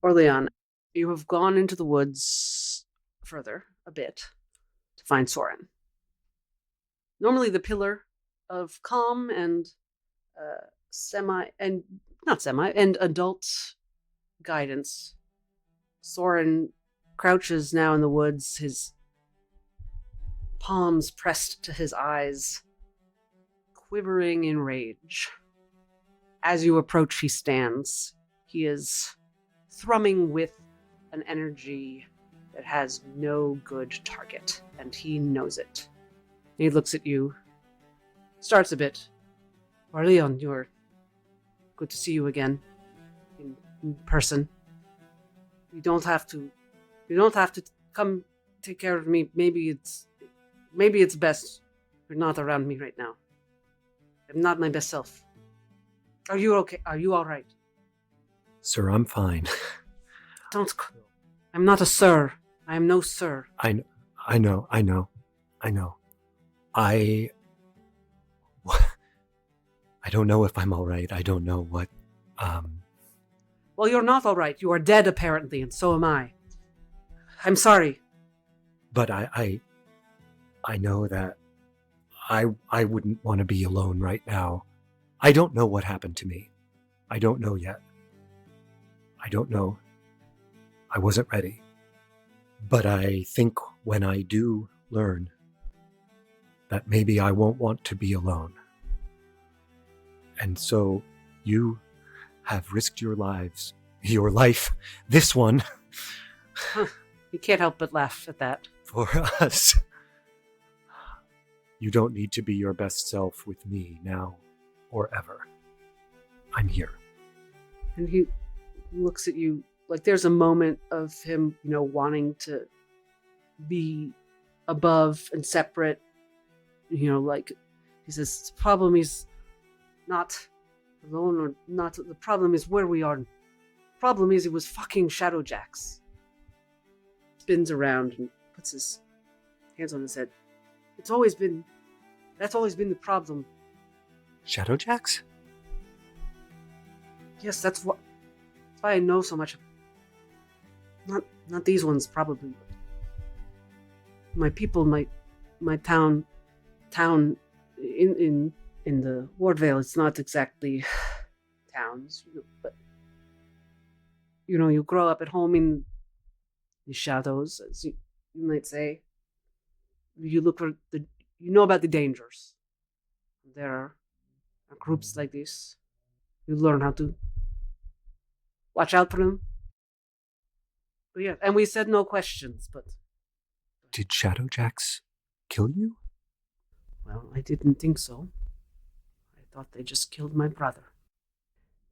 OrLeon, you have gone into the woods further a bit to find Soren. Normally the pillar of calm and adult guidance. Soren crouches now in the woods, his palms pressed to his eyes, quivering in rage. As you approach, he stands. He is thrumming with an energy that has no good target, and he knows it. He looks at you, starts a bit. OrLeon, you're good to see you again in person. You don't have to come take care of me. Maybe it's best you're not around me right now. I'm not my best self. Are you okay? Are you all right? Sir, I'm fine. I'm not a sir. I am no sir. I know. I don't know if I'm all right. I don't know what, Well, you're not all right. You are dead, apparently, and so am I. I'm sorry. But I know that I wouldn't want to be alone right now. I don't know what happened to me. I don't know yet. I don't know. I wasn't ready. But I think when I do learn that maybe I won't want to be alone. And so you have risked your life, this one. You can't help but laugh at that. For us. You don't need to be your best self with me now. or ever. I'm here. And he looks at you like there's a moment of him, wanting to be above and separate. Like he says, the problem is not alone or not. The problem is where we are. The problem is it was fucking Shadowjacks. Spins around and puts his hands on his head. That's always been the problem. Shadowjacks? Yes, that's why I know so much. Not these ones, probably. My people, my town in the Wardvale, it's not exactly towns, but you grow up at home in the shadows, as you might say. You look for about the dangers. There are groups like this. You learn how to watch out for them. But yeah, and we said no questions, but... Did Shadowjacks kill you? Well, I didn't think so. I thought they just killed my brother.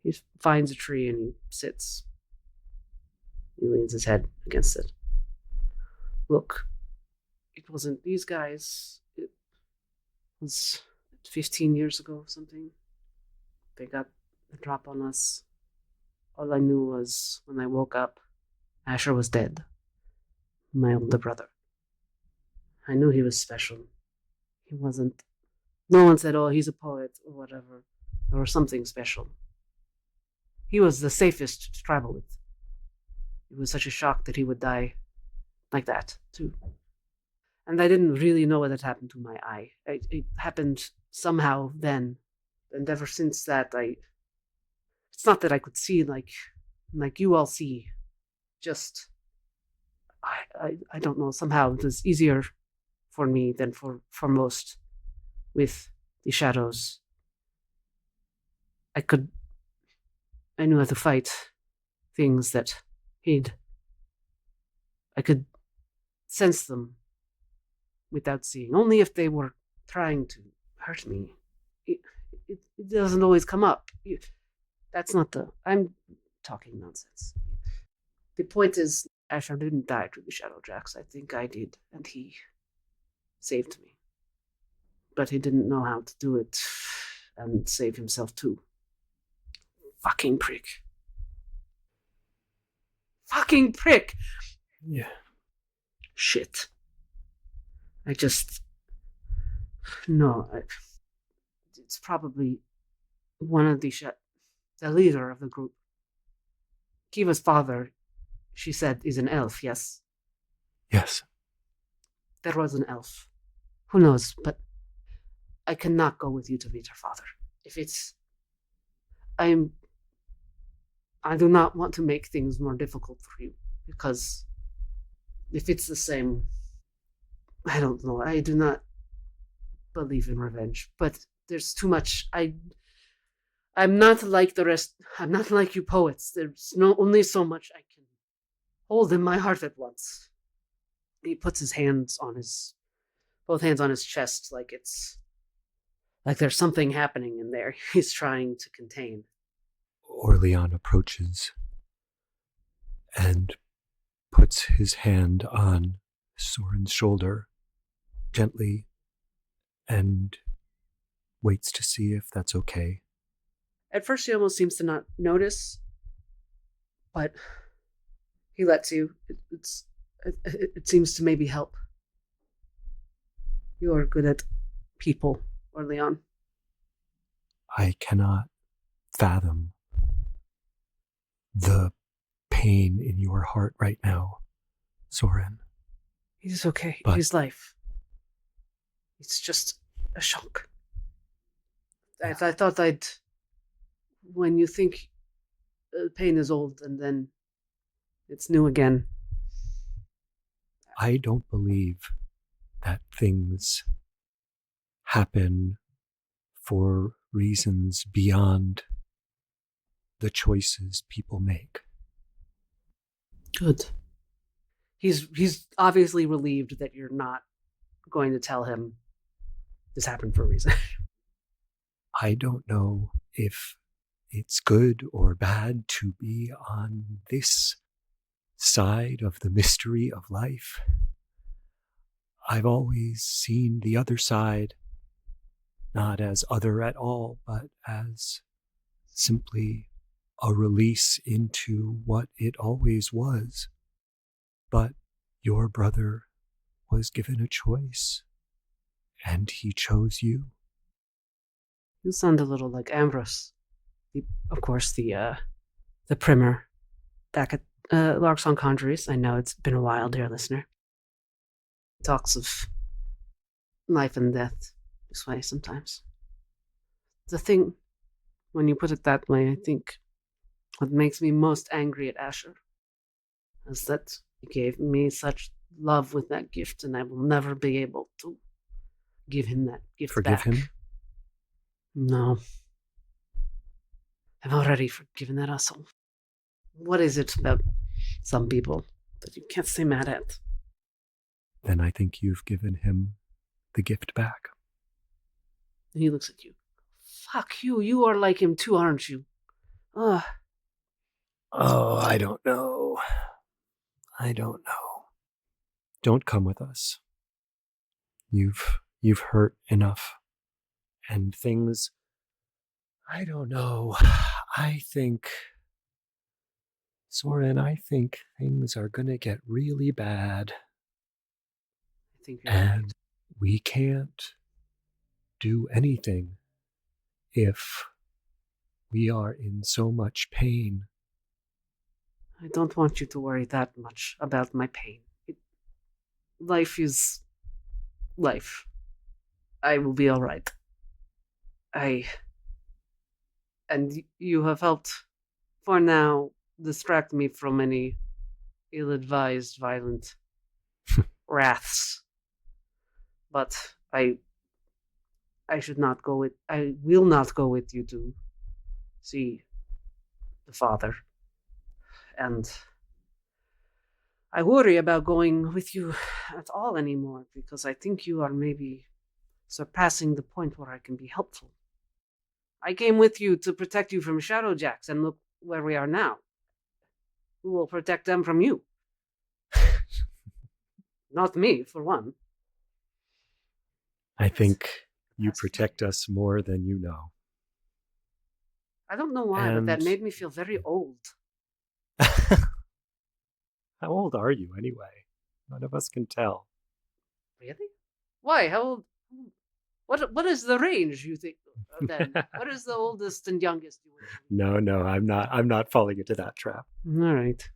He finds a tree and he sits. He leans his head against it. Look, it wasn't these guys. It was 15 years ago, something. They got the drop on us. All I knew was when I woke up, Asher was dead. My older brother. I knew he was special. He wasn't. No one said, oh, he's a poet or whatever, or something special. He was the safest to travel with. It was such a shock that he would die like that, too. And I didn't really know what had happened to my eye. It happened somehow then. And ever since that, it's not that I could see like you all see. Just, I don't know, somehow it was easier for me than for most with the shadows. I knew how to fight things that I could sense them without seeing, only if they were trying to hurt me. It doesn't always come up. I'm talking nonsense. The point is, Asher didn't die to the Shadowjacks. I think I did, and he saved me. But he didn't know how to do it and save himself too. Fucking prick. Fucking prick! Yeah. Shit. It's probably one of the leader of the group. Kiva's father, she said, is an elf, yes? Yes. There was an elf. Who knows, but I cannot go with you to meet her father. I do not want to make things more difficult for you, because if it's the same, I don't know, I do not believe in revenge, but there's too much. I'm not like the rest. I'm not like you poets. There's only so much I can hold in my heart at once. He puts both hands on his chest, like there's something happening in there he's trying to contain. OrLeon approaches and puts his hand on Soren's shoulder gently and waits to see if that's okay. At first, he almost seems to not notice, but he lets you. It seems to maybe help. You are good at people, OrLeon. I cannot fathom the pain in your heart right now, Soren. He's okay. But his life. It's just a shock. I thought when you think pain is old and then it's new again. I don't believe that things happen for reasons beyond the choices people make. Good. He's obviously relieved that you're not going to tell him this happened for a reason. I don't know if it's good or bad to be on this side of the mystery of life. I've always seen the other side not as other at all, but as simply a release into what it always was. But your brother was given a choice, and he chose you. You sound a little like Ambrose, of course, the primer back at Lark's Conjuries. I know it's been a while, dear listener. He talks of life and death this way sometimes. The thing, when you put it that way, I think what makes me most angry at Asher is that he gave me such love with that gift, and I will never be able to give him that gift Forgive back. him? No. I've already forgiven that asshole. What is it about some people that you can't stay mad at? Then I think you've given him the gift back. And he looks at you. Fuck you, you are like him too, aren't you? Ugh. Oh, I don't know. Don't come with us. You've hurt enough. And things, I don't know. Soren, I think things are gonna get really bad. I think you're right. And we can't do anything if we are in so much pain. I don't want you to worry that much about my pain. Life is life. I will be alright. And you have helped, for now, distract me from any ill-advised, violent wraths. But I will not go with you to see the father. And I worry about going with you at all anymore, because I think you are maybe surpassing the point where I can be helpful. I came with you to protect you from Shadowjacks, and look where we are now. Who will protect them from you? Not me, for one. I think you protect us more than you know. I don't know why, but that made me feel very old. How old are you anyway? None of us can tell. Really? Why? How old? What is the range you think then? What is the oldest and youngest you would? No, I'm not falling into that trap. All right.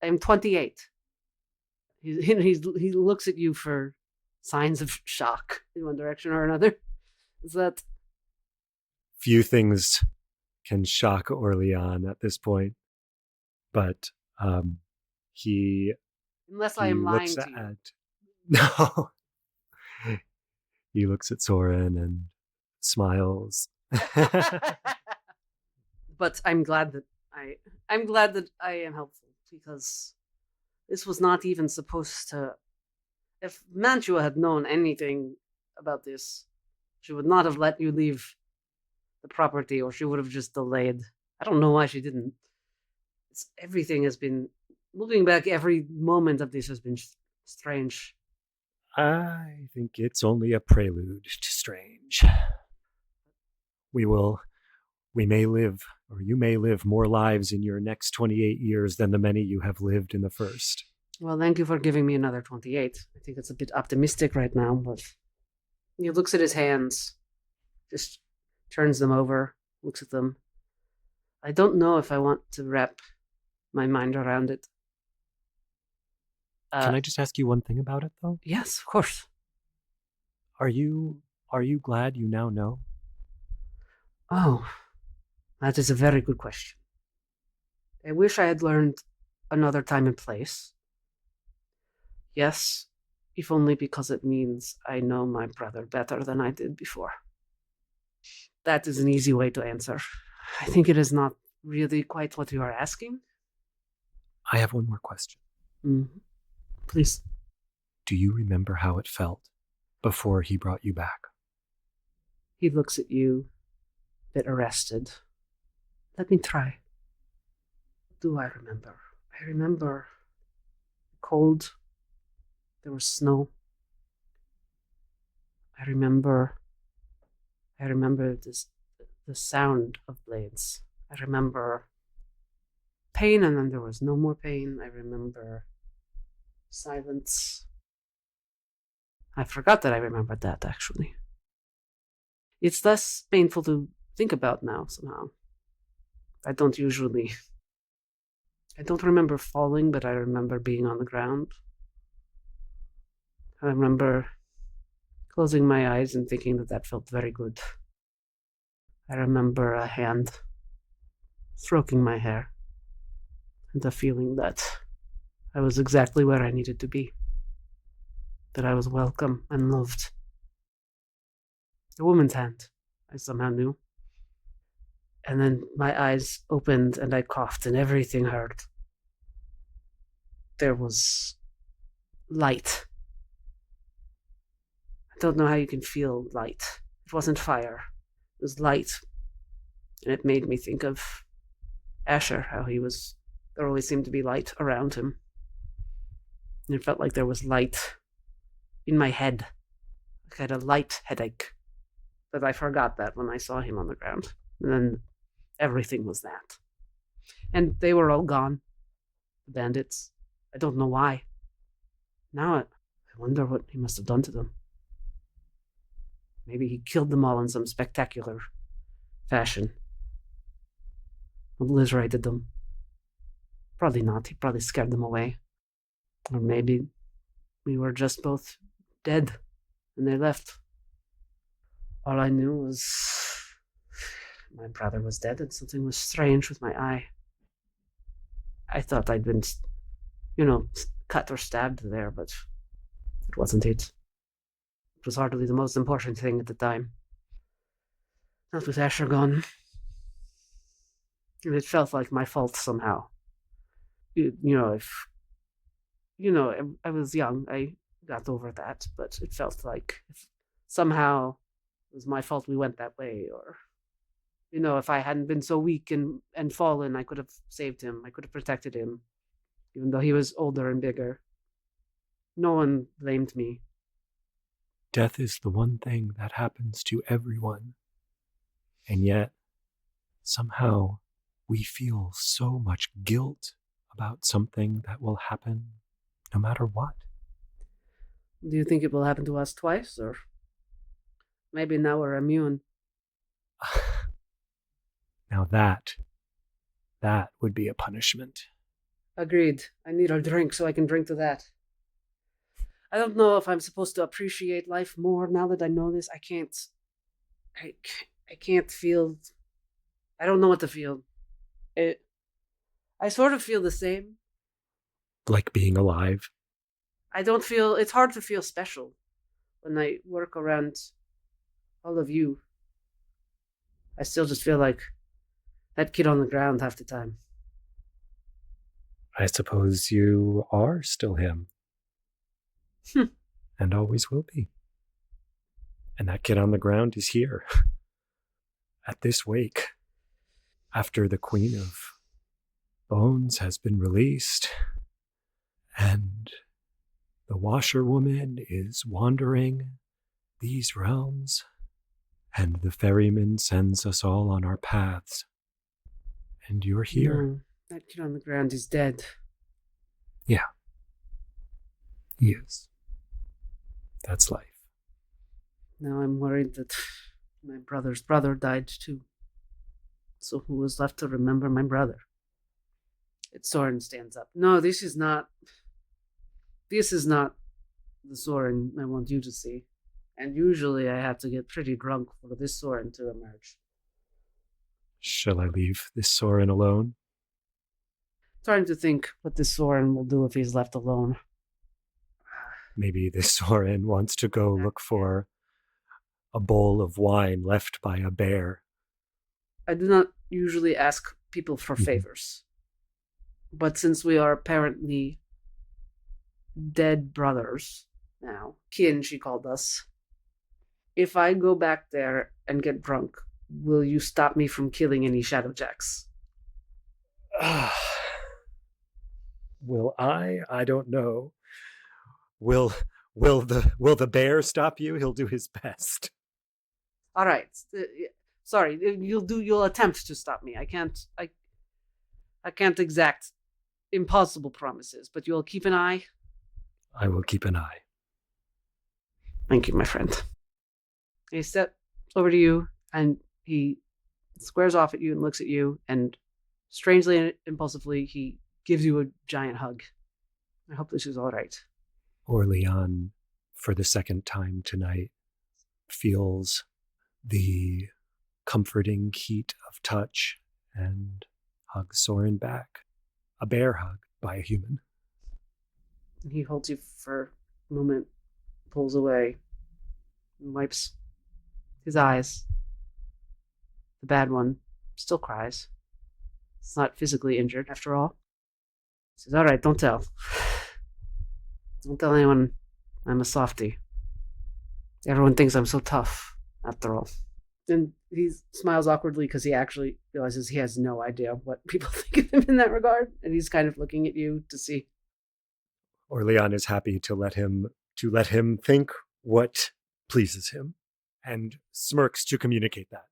I'm 28. He looks at you for signs of shock in one direction or another. Is that? Few things can shock OrLeon at this point, but he. Unless I am lying to you. No. He looks at Soren and smiles. But I'm glad that I am helpful, because this was not even supposed to. If Mantua had known anything about this, she would not have let you leave the property, or she would have just delayed. I don't know why she didn't. Everything has been, looking back, every moment of this has been strange. I think it's only a prelude to strange. We may live, or you may live, more lives in your next 28 years than the many you have lived in the first. Well, thank you for giving me another 28. I think it's a bit optimistic right now, but he looks at his hands, just turns them over, looks at them. I don't know if I want to wrap my mind around it. Can I just ask you one thing about it, though? Yes, of course. Are you glad you now know? Oh, that is a very good question. I wish I had learned another time and place. Yes, if only because it means I know my brother better than I did before. That is an easy way to answer. I think it is not really quite what you are asking. I have one more question. Mm-hmm. Please. Do you remember how it felt before he brought you back? He looks at you, a bit arrested. Let me try. What do I remember? I remember cold. There was snow. I remember the sound of blades. I remember pain, and then there was no more pain. I remember silence. I forgot that I remembered that, actually. It's less painful to think about now, somehow. I don't remember falling, but I remember being on the ground. I remember closing my eyes and thinking that felt very good. I remember a hand stroking my hair, and the feeling that I was exactly where I needed to be, that I was welcome and loved. A woman's hand, I somehow knew. And then my eyes opened and I coughed and everything hurt. There was light. I don't know how you can feel light. It wasn't fire. It was light. And it made me think of Asher, how there always seemed to be light around him. And it felt like there was light in my head. I had a light headache. But I forgot that when I saw him on the ground. And then everything was that. And they were all gone. The bandits. I don't know why. Now I wonder what he must have done to them. Maybe he killed them all in some spectacular fashion. Obliterated them. Probably not. He probably scared them away. Or maybe we were just both dead and they left. All I knew was my brother was dead and something was strange with my eye. I thought I'd been, cut or stabbed there, but it wasn't it. It was hardly the most important thing at the time. Not with Asher gone. And it felt like my fault somehow. I was young, I got over that, but it felt like somehow it was my fault we went that way, or, if I hadn't been so weak and fallen, I could have saved him, I could have protected him, even though he was older and bigger. No one blamed me. Death is the one thing that happens to everyone. And yet, somehow, we feel so much guilt about something that will happen no matter what. Do you think it will happen to us twice, or maybe now we're immune? Now that would be a punishment. Agreed. I need a drink so I can drink to that. I don't know if I'm supposed to appreciate life more now that I know this. I can't feel. I don't know what to feel. I sort of feel the same. Like being alive? I don't feel. It's hard to feel special when I work around all of you. I still just feel like that kid on the ground half the time. I suppose you are still him. And always will be. And that kid on the ground is here. At this wake. After the Queen of Bones has been released. And the washerwoman is wandering these realms. And the ferryman sends us all on our paths. And you're here. No, that kid on the ground is dead. Yeah. He is. That's life. Now I'm worried that my brother's brother died too. So who was left to remember my brother? Soren stands up. No, this is not the Soren I want you to see. And usually I have to get pretty drunk for this Soren to emerge. Shall I leave this Soren alone? Trying to think what this Soren will do if he's left alone. Maybe this Soren wants to go look for a bowl of wine left by a bear. I do not usually ask people for favors. But since we are apparently dead brothers now, kin she called us, if I go back there and get drunk, will you stop me from killing any Shadowjacks? Will I? I don't know. Will the bear stop you? He'll do his best. All right. Sorry, you'll attempt to stop me. I can't exact impossible promises, but you'll keep an eye. I will keep an eye. Thank you, my friend. He steps over to you, and he squares off at you and looks at you, and strangely and impulsively, he gives you a giant hug. I hope this is all right. OrLeon, for the second time tonight, feels the comforting heat of touch and hugs Soren back. A bear hug by a human. He holds you for a moment, pulls away, and wipes his eyes. The bad one still cries. It's not physically injured, after all. He says, all right, don't tell. Don't tell anyone I'm a softie. Everyone thinks I'm so tough, after all. And he smiles awkwardly because he actually realizes he has no idea what people think of him in that regard. And he's kind of looking at you to see. OrLeon is happy to let him think what pleases him, and smirks to communicate that.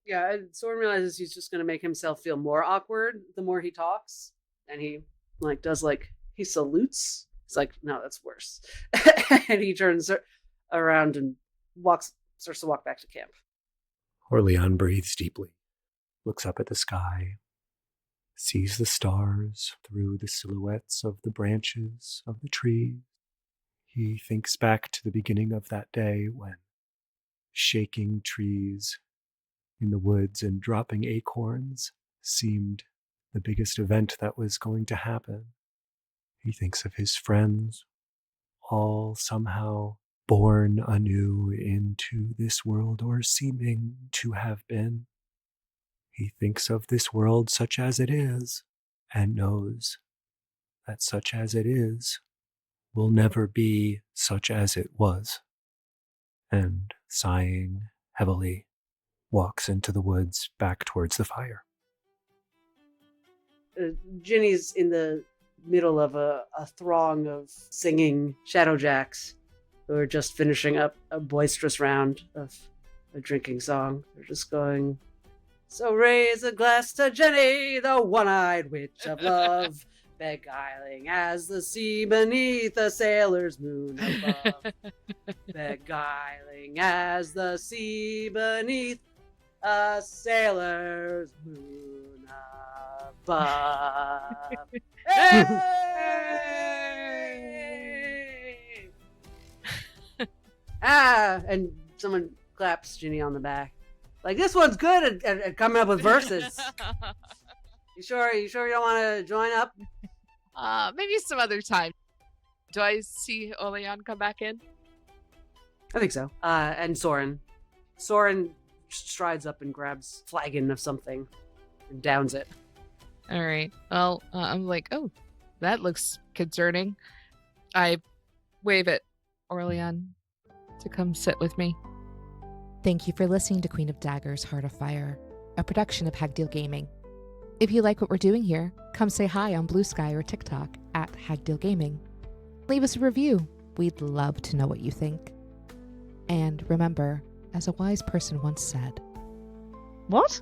Yeah, and Soren realizes he's just going to make himself feel more awkward the more he talks. And he he salutes. He's like, no, that's worse. And he turns around and starts to walk back to camp. OrLeon breathes deeply, looks up at the sky, sees the stars through the silhouettes of the branches of the trees. He thinks back to the beginning of that day when shaking trees in the woods and dropping acorns seemed the biggest event that was going to happen. He thinks of his friends, all somehow born anew into this world, or seeming to have been. He thinks of this world such as it is, and knows that such as it is will never be such as it was. And sighing heavily, walks into the woods back towards the fire. Ginny's in the middle of a throng of singing Shadowjacks who are just finishing up a boisterous round of a drinking song. They're just going, so raise a glass to Ginny, the one-eyed witch of love, beguiling as the sea beneath a sailor's moon above. Beguiling as the sea beneath a sailor's moon above. Hey! And someone claps Ginny on the back. Like, this one's good at coming up with verses. You sure you don't want to join up? Maybe some other time. Do I see OrLeon come back in? I think so. And Soren strides up and grabs a flagon of something and downs it. All right. Well, I'm like, oh, that looks concerning. I wave at OrLeon to come sit with me. Thank you for listening to Queen of Daggers, Heart of Fire, a production of Hagdeal Gaming. If you like what we're doing here, come say hi on Blue Sky or TikTok at Hagdeal Gaming. Leave us a review. We'd love to know what you think. And remember, as a wise person once said, What?